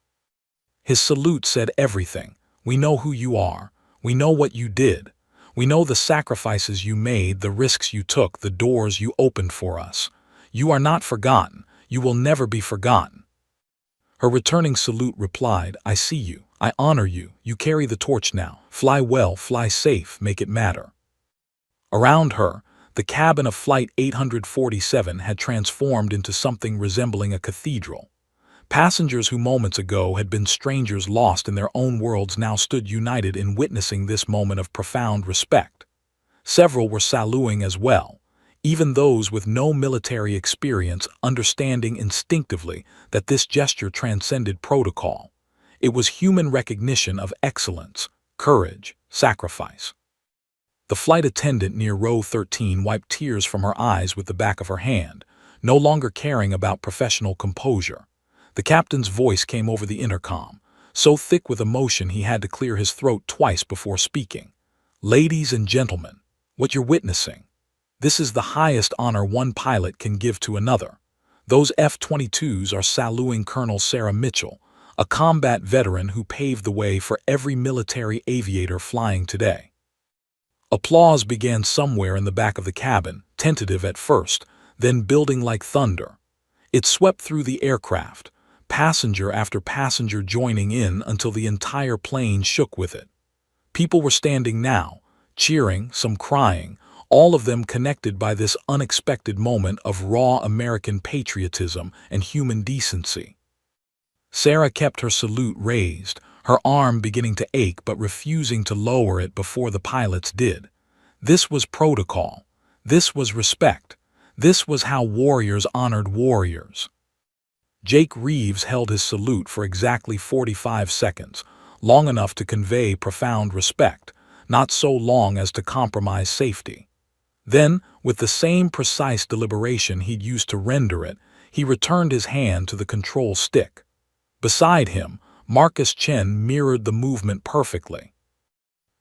His salute said everything. We know who you are. We know what you did. We know the sacrifices you made, the risks you took, the doors you opened for us. You are not forgotten. You will never be forgotten. Her returning salute replied, I see you. I honor you. You carry the torch now. Fly well, fly safe, make it matter. Around her, the cabin of Flight 847 had transformed into something resembling a cathedral. Passengers who moments ago had been strangers lost in their own worlds now stood united in witnessing this moment of profound respect. Several were saluting as well, even those with no military experience understanding instinctively that this gesture transcended protocol. It was human recognition of excellence, courage, sacrifice. The flight attendant near row 13 wiped tears from her eyes with the back of her hand, no longer caring about professional composure. The captain's voice came over the intercom, so thick with emotion he had to clear his throat twice before speaking. Ladies and gentlemen, what you're witnessing, this is the highest honor one pilot can give to another. Those F-22s are saluting Colonel Sarah Mitchell, a combat veteran who paved the way for every military aviator flying today. Applause began somewhere in the back of the cabin, tentative at first, then building like thunder. It swept through the aircraft, passenger after passenger joining in until the entire plane shook with it. People were standing now, cheering, some crying, all of them connected by this unexpected moment of raw American patriotism and human decency. Sarah kept her salute raised, her arm beginning to ache but refusing to lower it before the pilots did. This was protocol. This was respect. This was how warriors honored warriors. Jake Reeves held his salute for exactly 45 seconds, long enough to convey profound respect, not so long as to compromise safety. Then, with the same precise deliberation he'd used to render it, he returned his hand to the control stick. Beside him, Marcus Chen mirrored the movement perfectly.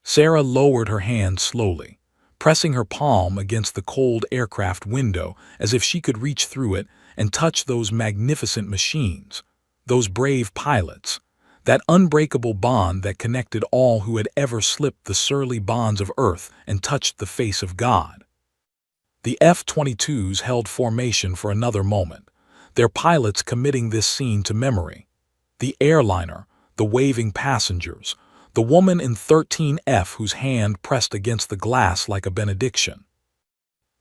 Sarah lowered her hand slowly, pressing her palm against the cold aircraft window as if she could reach through it and touch those magnificent machines, those brave pilots, that unbreakable bond that connected all who had ever slipped the surly bonds of earth and touched the face of God. The F-22s held formation for another moment, their pilots committing this scene to memory. The airliner, the waving passengers, the woman in 13F whose hand pressed against the glass like a benediction.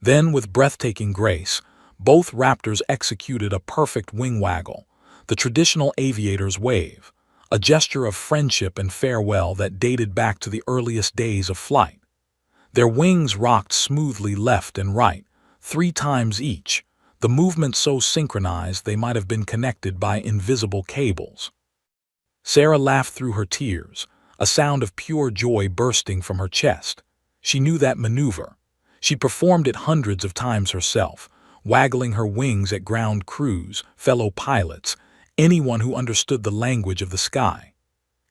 Then, with breathtaking grace, both Raptors executed a perfect wing waggle, the traditional aviator's wave, a gesture of friendship and farewell that dated back to the earliest days of flight. Their wings rocked smoothly left and right, 3 times each, the movement so synchronized they might have been connected by invisible cables. Sarah laughed through her tears, a sound of pure joy bursting from her chest. She knew that maneuver. She performed it hundreds of times herself, waggling her wings at ground crews, fellow pilots, anyone who understood the language of the sky.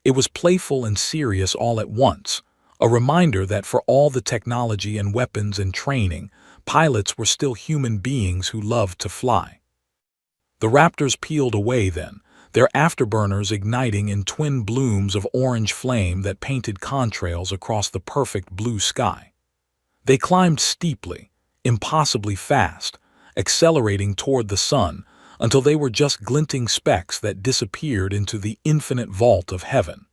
It was playful and serious all at once, a reminder that for all the technology and weapons and training, pilots were still human beings who loved to fly. The Raptors peeled away then, their afterburners igniting in twin blooms of orange flame that painted contrails across the perfect blue sky. They climbed steeply, impossibly fast, accelerating toward the sun until they were just glinting specks that disappeared into the infinite vault of heaven.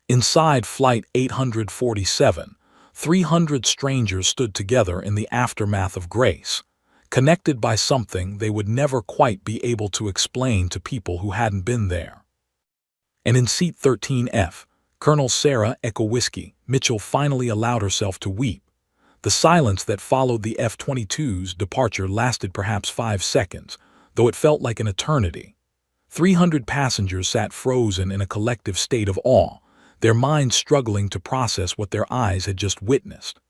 Inside Flight 847, 300 strangers stood together in the aftermath of grace, connected by something they would never quite be able to explain to people who hadn't been there. And in Seat 13F, Colonel Sarah Echo Whiskey Mitchell finally allowed herself to weep. The silence that followed the F-22's departure lasted perhaps 5 seconds, though it felt like an eternity. 300 passengers sat frozen in a collective state of awe, their minds struggling to process what their eyes had just witnessed.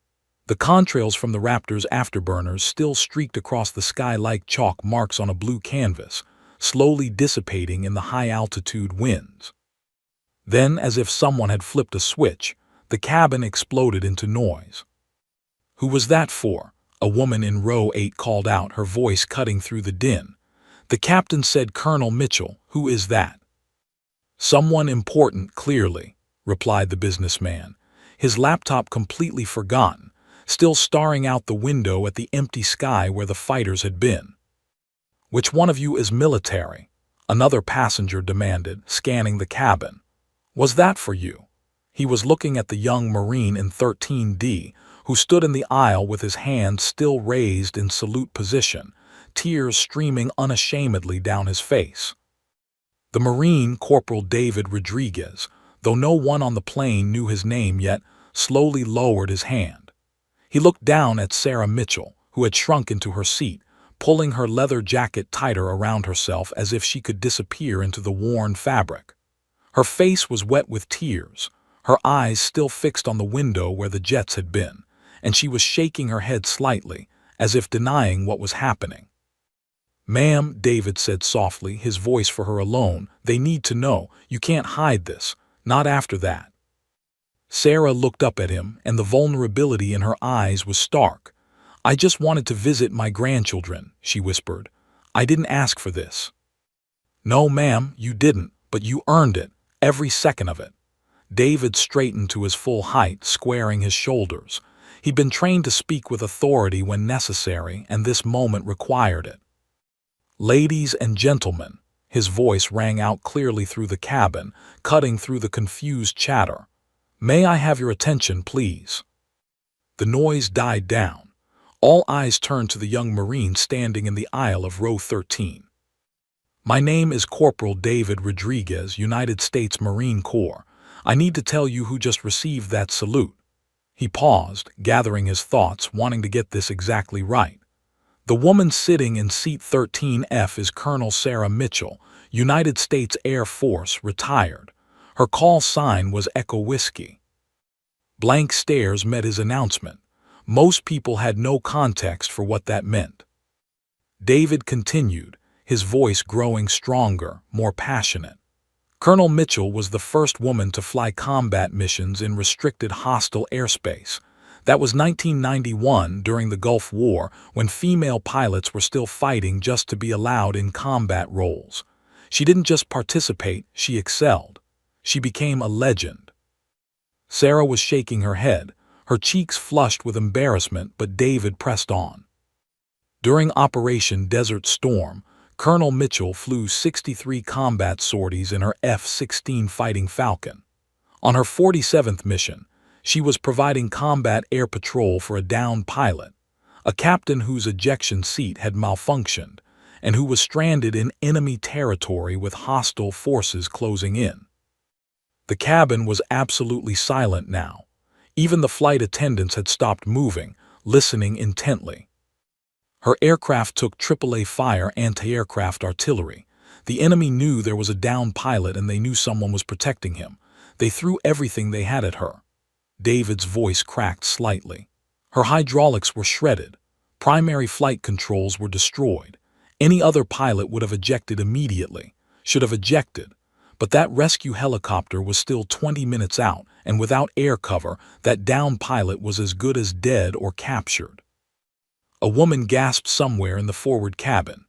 The contrails from the Raptor's afterburners still streaked across the sky like chalk marks on a blue canvas, slowly dissipating in the high-altitude winds. Then, as if someone had flipped a switch, the cabin exploded into noise. "Who was that for?" a woman in row 8 called out, her voice cutting through the din. The captain said, "Colonel Mitchell, who is that?" "Someone important, clearly," replied the businessman, his laptop completely forgotten, still staring out the window at the empty sky where the fighters had been. "Which one of you is military?" another passenger demanded, scanning the cabin. "Was that for you?" He was looking at the young Marine in 13D, who stood in the aisle with his hands still raised in salute position, tears streaming unashamedly down his face. The Marine, Corporal David Rodriguez, though no one on the plane knew his name yet, slowly lowered his hand. He looked down at Sarah Mitchell, who had shrunk into her seat, pulling her leather jacket tighter around herself as if she could disappear into the worn fabric. Her face was wet with tears, her eyes still fixed on the window where the jets had been, and she was shaking her head slightly, as if denying what was happening. "Ma'am," David said softly, his voice for her alone, "they need to know. You can't hide this. Not after that." Sarah looked up at him, and the vulnerability in her eyes was stark. "I just wanted to visit my grandchildren," she whispered. "I didn't ask for this." "No, ma'am, you didn't, but you earned it, every second of it." David straightened to his full height, squaring his shoulders. He'd been trained to speak with authority when necessary, and this moment required it. "Ladies and gentlemen," his voice rang out clearly through the cabin, cutting through the confused chatter. "May I have your attention, please?" The noise died down. All eyes turned to the young Marine standing in the aisle of row 13. "My name is Corporal David Rodriguez, United States Marine Corps. I need to tell you who just received that salute." He paused, gathering his thoughts, wanting to get this exactly right. "The woman sitting in Seat 13F is Colonel Sarah Mitchell, United States Air Force, retired. Her call sign was Echo Whiskey." Blank stares met his announcement. Most people had no context for what that meant. David continued, his voice growing stronger, more passionate. "Colonel Mitchell was the first woman to fly combat missions in restricted hostile airspace. That was 1991 during the Gulf War, when female pilots were still fighting just to be allowed in combat roles. She didn't just participate, she excelled. She became a legend." Sarah was shaking her head, her cheeks flushed with embarrassment, but David pressed on. "During Operation Desert Storm, Colonel Mitchell flew 63 combat sorties in her F-16 Fighting Falcon. On her 47th mission, she was providing combat air patrol for a downed pilot, a captain whose ejection seat had malfunctioned, and who was stranded in enemy territory with hostile forces closing in." The cabin was absolutely silent now. Even the flight attendants had stopped moving, listening intently. Her aircraft took AAA fire anti-aircraft artillery. The enemy knew there was a downed pilot and they knew someone was protecting him. They threw everything they had at her. David's voice cracked slightly. Her hydraulics were shredded. Primary flight controls were destroyed. Any other pilot would have ejected immediately. should have ejected. But that rescue helicopter was still 20 minutes out, and without air cover, that downed pilot was as good as dead or captured. A woman gasped somewhere in the forward cabin.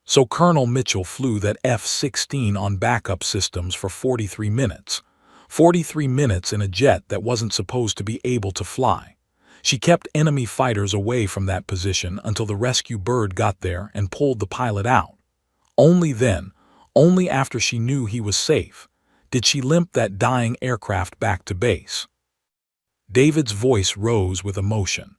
So Colonel Mitchell flew that F-16 on backup systems for 43 minutes. 43 minutes in a jet that wasn't supposed to be able to fly. She kept enemy fighters away from that position until the rescue bird got there and pulled the pilot out. Only then, only after she knew he was safe, did she limp that dying aircraft back to base. David's voice rose with emotion.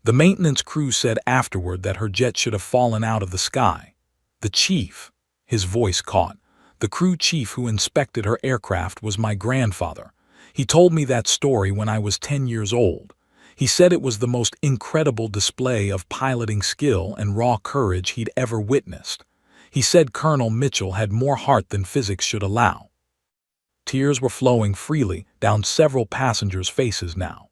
The maintenance crew said afterward that her jet should have fallen out of the sky. The chief, his voice caught, the crew chief who inspected her aircraft was my grandfather. He told me that story when I was 10 years old. He said it was the most incredible display of piloting skill and raw courage he'd ever witnessed. He said Colonel Mitchell had more heart than physics should allow. Tears were flowing freely down several passengers' faces now.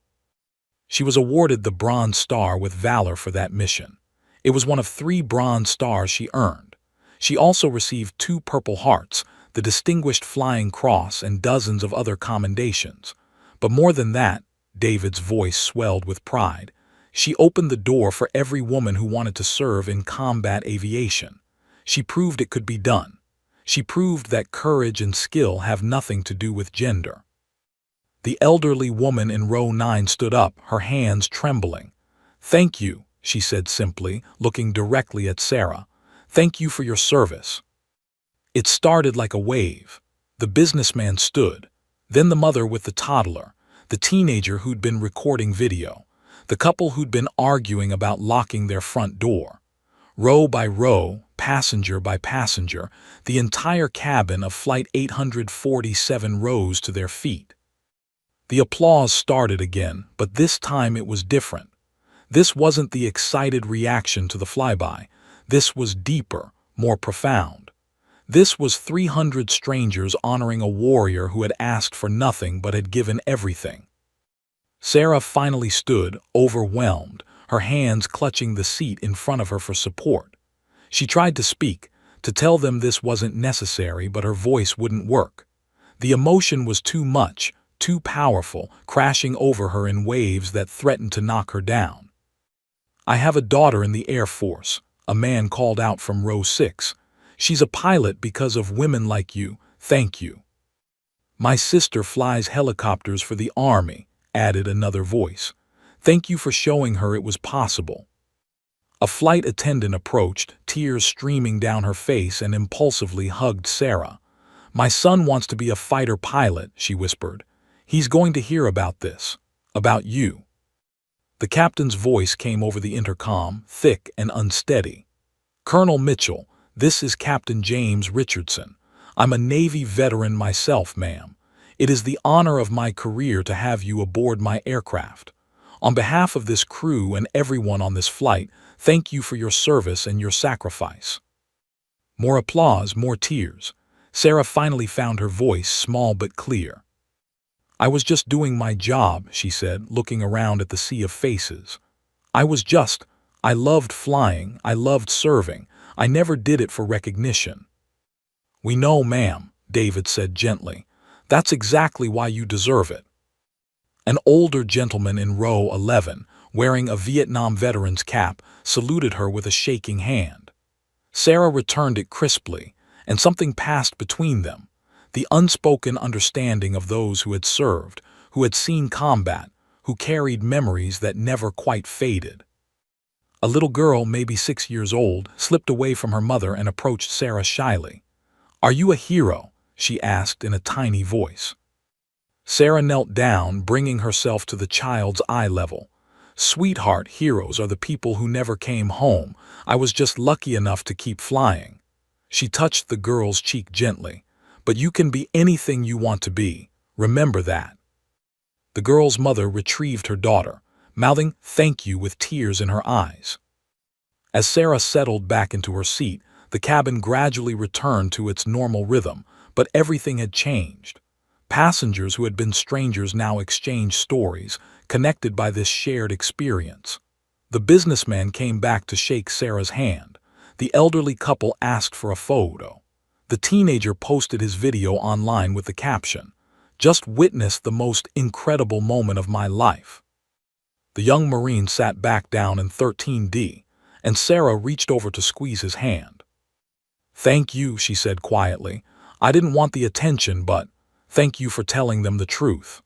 She was awarded the Bronze Star with Valor for that mission. It was one of 3 Bronze Stars she earned. She also received 2 Purple Hearts, the Distinguished Flying Cross, and dozens of other commendations. But more than that, David's voice swelled with pride. She opened the door for every woman who wanted to serve in combat aviation. She proved it could be done. She proved that courage and skill have nothing to do with gender. The elderly woman in row 9 stood up, her hands trembling. "Thank you," she said simply, looking directly at Sarah. "Thank you for your service." It started like a wave. The businessman stood, then the mother with the toddler, the teenager who'd been recording video, the couple who'd been arguing about locking their front door. Row by row, passenger by passenger, the entire cabin of Flight 847 rose to their feet. The applause started again, but this time it was different. This wasn't the excited reaction to the flyby. This was deeper, more profound. This was 300 strangers honoring a warrior who had asked for nothing but had given everything. Sarah finally stood, overwhelmed, her hands clutching the seat in front of her for support. She tried to speak, to tell them this wasn't necessary, but her voice wouldn't work. The emotion was too much, too powerful, crashing over her in waves that threatened to knock her down. "I have a daughter in the Air Force," a man called out from row 6. "She's a pilot because of women like you, thank you." "My sister flies helicopters for the Army," added another voice. "Thank you for showing her it was possible." A flight attendant approached, tears streaming down her face, and impulsively hugged Sarah. "My son wants to be a fighter pilot," she whispered. "He's going to hear about this. About you." The captain's voice came over the intercom, thick and unsteady. "Colonel Mitchell, this is Captain James Richardson. I'm a Navy veteran myself, ma'am. It is the honor of my career to have you aboard my aircraft. On behalf of this crew and everyone on this flight, thank you for your service and your sacrifice." More applause, more tears. Sarah finally found her voice, small but clear. "I was just doing my job," she said, looking around at the sea of faces. I loved flying, I loved serving. I never did it for recognition." "We know, ma'am," David said gently. "That's exactly why you deserve it." An older gentleman in row 11, wearing a Vietnam veteran's cap, saluted her with a shaking hand. Sarah returned it crisply, and something passed between them. The unspoken understanding of those who had served, who had seen combat, who carried memories that never quite faded. A little girl, maybe 6 years old, slipped away from her mother and approached Sarah shyly. "Are you a hero?" she asked in a tiny voice. Sarah knelt down, bringing herself to the child's eye level. "Sweetheart, heroes are the people who never came home. I was just lucky enough to keep flying." She touched the girl's cheek gently. "But you can be anything you want to be. Remember that." The girl's mother retrieved her daughter, mouthing "thank you" with tears in her eyes. As Sarah settled back into her seat, the cabin gradually returned to its normal rhythm, but everything had changed. Passengers who had been strangers now exchanged stories, connected by this shared experience. The businessman came back to shake Sarah's hand. The elderly couple asked for a photo. The teenager posted his video online with the caption, "Just witnessed the most incredible moment of my life." The young Marine sat back down in 13D, and Sarah reached over to squeeze his hand. "Thank you," she said quietly. "I didn't want the attention, but thank you for telling them the truth."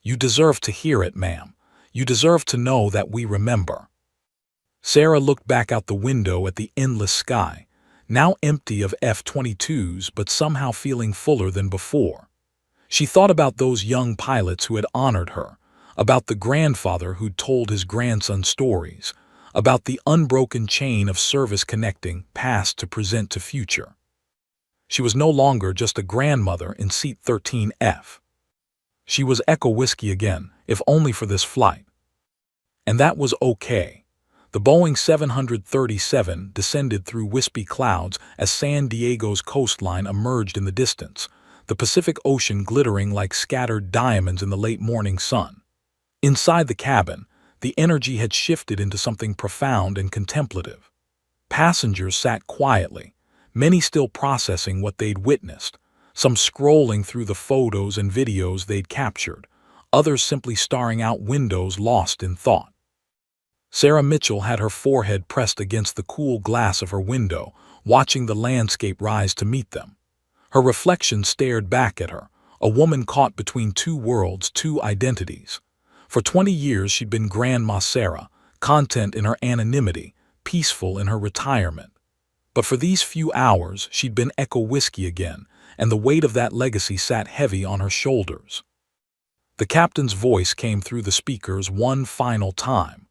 "You deserve to hear it, ma'am. You deserve to know that we remember." Sarah looked back out the window at the endless sky, now empty of F-22s but somehow feeling fuller than before. She thought about those young pilots who had honored her, about the grandfather who'd told his grandson stories, about the unbroken chain of service connecting past to present to future. She was no longer just a grandmother in seat 13F. She was Echo Whiskey again, if only for this flight. And that was okay. The Boeing 737 descended through wispy clouds as San Diego's coastline emerged in the distance, the Pacific Ocean glittering like scattered diamonds in the late morning sun. Inside the cabin, the energy had shifted into something profound and contemplative. Passengers sat quietly, many still processing what they'd witnessed, some scrolling through the photos and videos they'd captured, others simply staring out windows lost in thought. Sarah Mitchell had her forehead pressed against the cool glass of her window, watching the landscape rise to meet them. Her reflection stared back at her, a woman caught between two worlds, two identities. For 20 years she'd been Grandma Sarah, content in her anonymity, peaceful in her retirement. But for these few hours she'd been Echo Whiskey again, and the weight of that legacy sat heavy on her shoulders. The captain's voice came through the speakers one final time.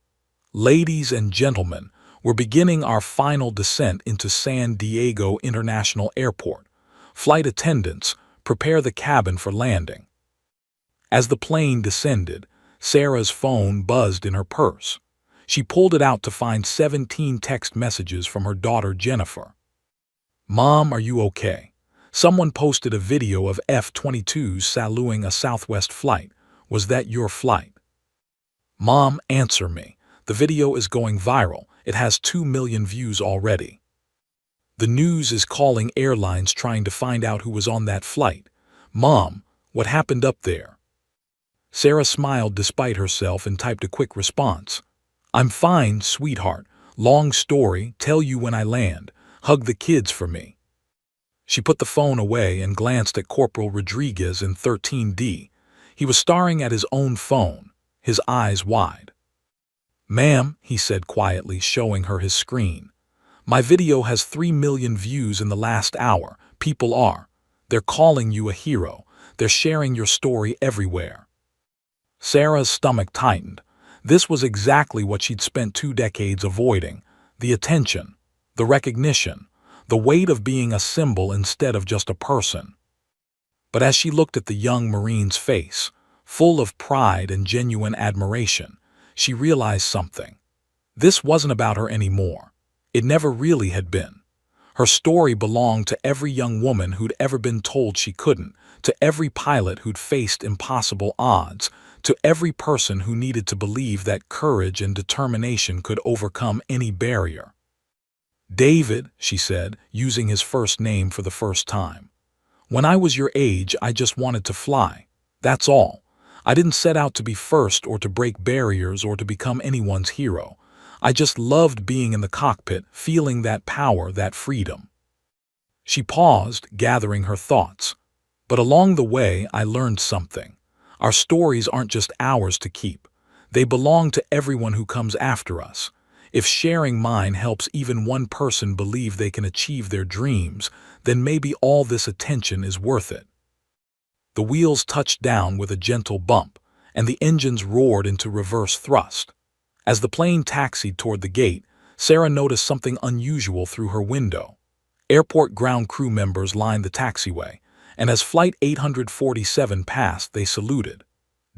"Ladies and gentlemen, we're beginning our final descent into San Diego International Airport. Flight attendants, prepare the cabin for landing." As the plane descended, Sarah's phone buzzed in her purse. She pulled it out to find 17 text messages from her daughter Jennifer. "Mom, are you okay? Someone posted a video of F-22s saluting a Southwest flight. Was that your flight?" "Mom, answer me. The video is going viral. It has 2 million views already. The news is calling airlines trying to find out who was on that flight. Mom, what happened up there?" Sarah smiled despite herself and typed a quick response. "I'm fine, sweetheart. Long story, tell you when I land. Hug the kids for me." She put the phone away and glanced at Corporal Rodriguez in 13D. He was staring at his own phone, his eyes wide. "Ma'am," he said quietly, showing her his screen. "My video has 3 million views in the last hour. They're calling you a hero. They're sharing your story everywhere." Sarah's stomach tightened. This was exactly what she'd spent 2 decades avoiding. The attention, the recognition, the weight of being a symbol instead of just a person. But as she looked at the young Marine's face, full of pride and genuine admiration, she realized something. This wasn't about her anymore. It never really had been. Her story belonged to every young woman who'd ever been told she couldn't, to every pilot who'd faced impossible odds, to every person who needed to believe that courage and determination could overcome any barrier. "David," she said, using his first name for the first time. "When I was your age, I just wanted to fly. That's all. I didn't set out to be first or to break barriers or to become anyone's hero. I just loved being in the cockpit, feeling that power, that freedom." She paused, gathering her thoughts. "But along the way, I learned something. Our stories aren't just ours to keep. They belong to everyone who comes after us. If sharing mine helps even one person believe they can achieve their dreams, then maybe all this attention is worth it." The wheels touched down with a gentle bump, and the engines roared into reverse thrust. As the plane taxied toward the gate, Sarah noticed something unusual through her window. Airport ground crew members lined the taxiway, and as Flight 847 passed, they saluted.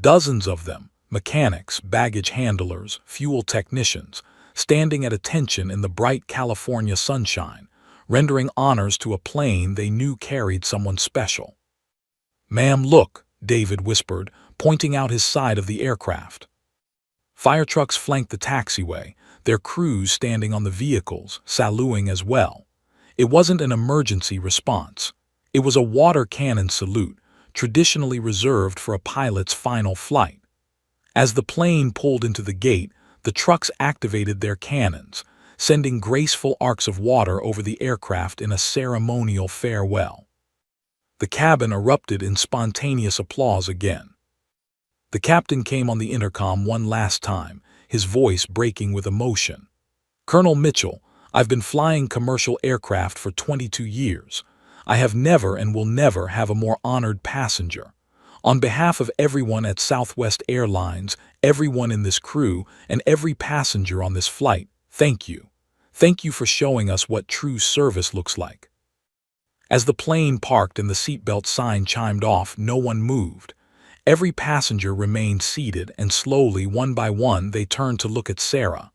Dozens of them, mechanics, baggage handlers, fuel technicians, standing at attention in the bright California sunshine, rendering honors to a plane they knew carried someone special. "Ma'am, look," David whispered, pointing out his side of the aircraft. Fire trucks flanked the taxiway, their crews standing on the vehicles, saluting as well. It wasn't an emergency response. It was a water cannon salute, traditionally reserved for a pilot's final flight. As the plane pulled into the gate, the trucks activated their cannons, sending graceful arcs of water over the aircraft in a ceremonial farewell. The cabin erupted in spontaneous applause again. The captain came on the intercom one last time, his voice breaking with emotion. "Colonel Mitchell, I've been flying commercial aircraft for 22 years. I have never and will never have a more honored passenger. On behalf of everyone at Southwest Airlines, everyone in this crew, and every passenger on this flight, thank you. Thank you for showing us what true service looks like." As the plane parked and the seatbelt sign chimed off, no one moved. Every passenger remained seated, and slowly, one by one, they turned to look at Sarah.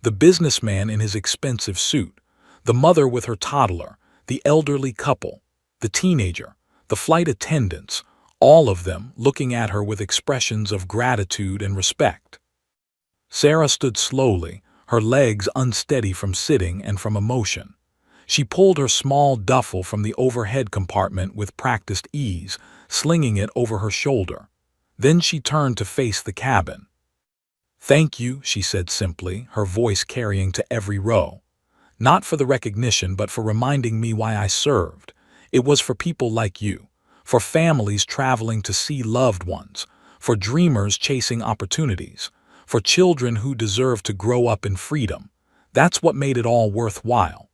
The businessman in his expensive suit, the mother with her toddler, the elderly couple, the teenager, the flight attendants, all of them looking at her with expressions of gratitude and respect. Sarah stood slowly, her legs unsteady from sitting and from emotion. She pulled her small duffel from the overhead compartment with practiced ease, slinging it over her shoulder. Then she turned to face the cabin. "Thank you," she said simply, her voice carrying to every row. "Not for the recognition, but for reminding me why I served. It was for people like you, for families traveling to see loved ones, for dreamers chasing opportunities, for children who deserve to grow up in freedom. That's what made it all worthwhile."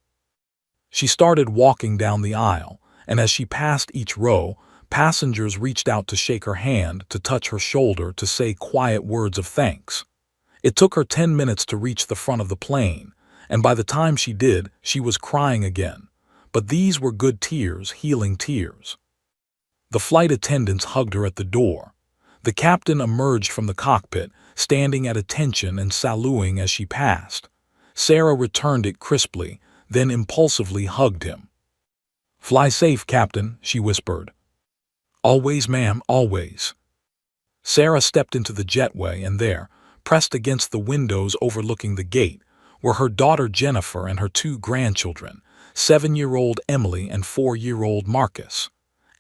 She started walking down the aisle, and as she passed each row, passengers reached out to shake her hand, to touch her shoulder, to say quiet words of thanks. It took her 10 minutes to reach the front of the plane, and by the time she did, she was crying again. But these were good tears, healing tears. The flight attendants hugged her at the door. The captain emerged from the cockpit, standing at attention and saluting as she passed. Sarah returned it crisply, then impulsively hugged him. "Fly safe, Captain," she whispered. "Always, ma'am, always." Sarah stepped into the jetway, and there, pressed against the windows overlooking the gate, were her daughter Jennifer and her 2 grandchildren, 7-year-old Emily and 4-year-old Marcus.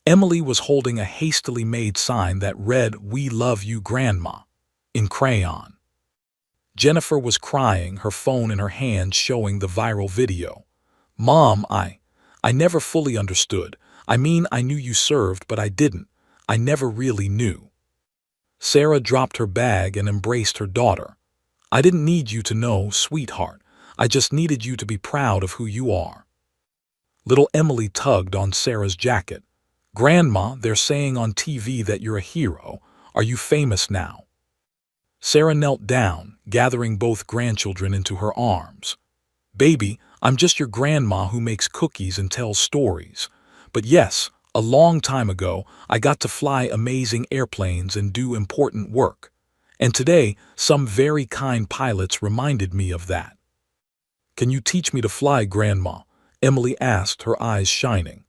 Emily was holding a hastily made sign that read, "We love you, Grandma," in crayon. Jennifer was crying, her phone in her hand showing the viral video. "Mom, I never fully understood. I mean, I knew you served, but I didn't. I never really knew." Sarah dropped her bag and embraced her daughter. "I didn't need you to know, sweetheart. I just needed you to be proud of who you are." Little Emily tugged on Sarah's jacket. "Grandma, they're saying on TV that you're a hero. Are you famous now?" Sarah knelt down, gathering both grandchildren into her arms. "Baby, I'm just your grandma who makes cookies and tells stories. But yes, a long time ago, I got to fly amazing airplanes and do important work. And today, some very kind pilots reminded me of that." "Can you teach me to fly, Grandma?" Emily asked, her eyes shining.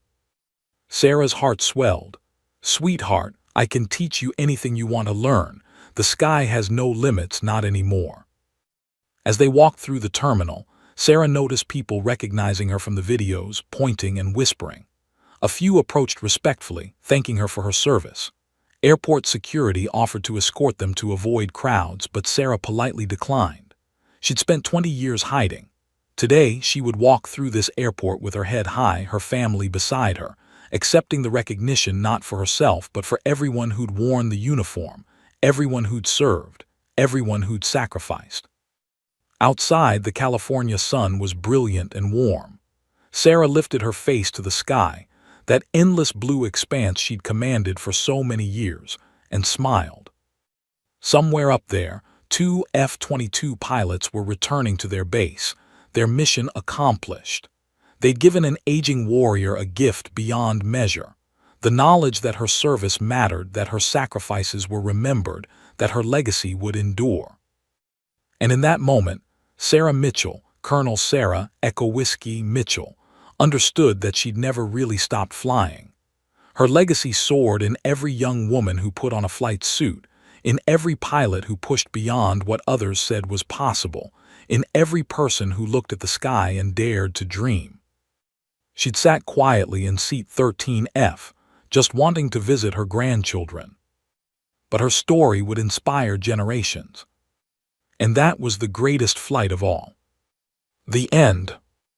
Sarah's heart swelled. "Sweetheart, I can teach you anything you want to learn. The sky has no limits, not anymore." As they walked through the terminal, Sarah noticed people recognizing her from the videos, pointing and whispering. A few approached respectfully, thanking her for her service. Airport security offered to escort them to avoid crowds, but Sarah politely declined. She'd spent 20 years hiding. Today, she would walk through this airport with her head high, her family beside her, accepting the recognition not for herself but for everyone who'd worn the uniform, everyone who'd served, everyone who'd sacrificed. Outside, the California sun was brilliant and warm. Sarah lifted her face to the sky, that endless blue expanse she'd commanded for so many years, and smiled. Somewhere up there, 2 F-22 pilots were returning to their base, their mission accomplished. They'd given an aging warrior a gift beyond measure, the knowledge that her service mattered, that her sacrifices were remembered, that her legacy would endure. And in that moment, Sarah Mitchell, Colonel Sarah Echo Whiskey Mitchell, understood that she'd never really stopped flying. Her legacy soared in every young woman who put on a flight suit, in every pilot who pushed beyond what others said was possible, in every person who looked at the sky and dared to dream. She'd sat quietly in seat 13F, just wanting to visit her grandchildren. But her story would inspire generations. And that was the greatest flight of all. The end.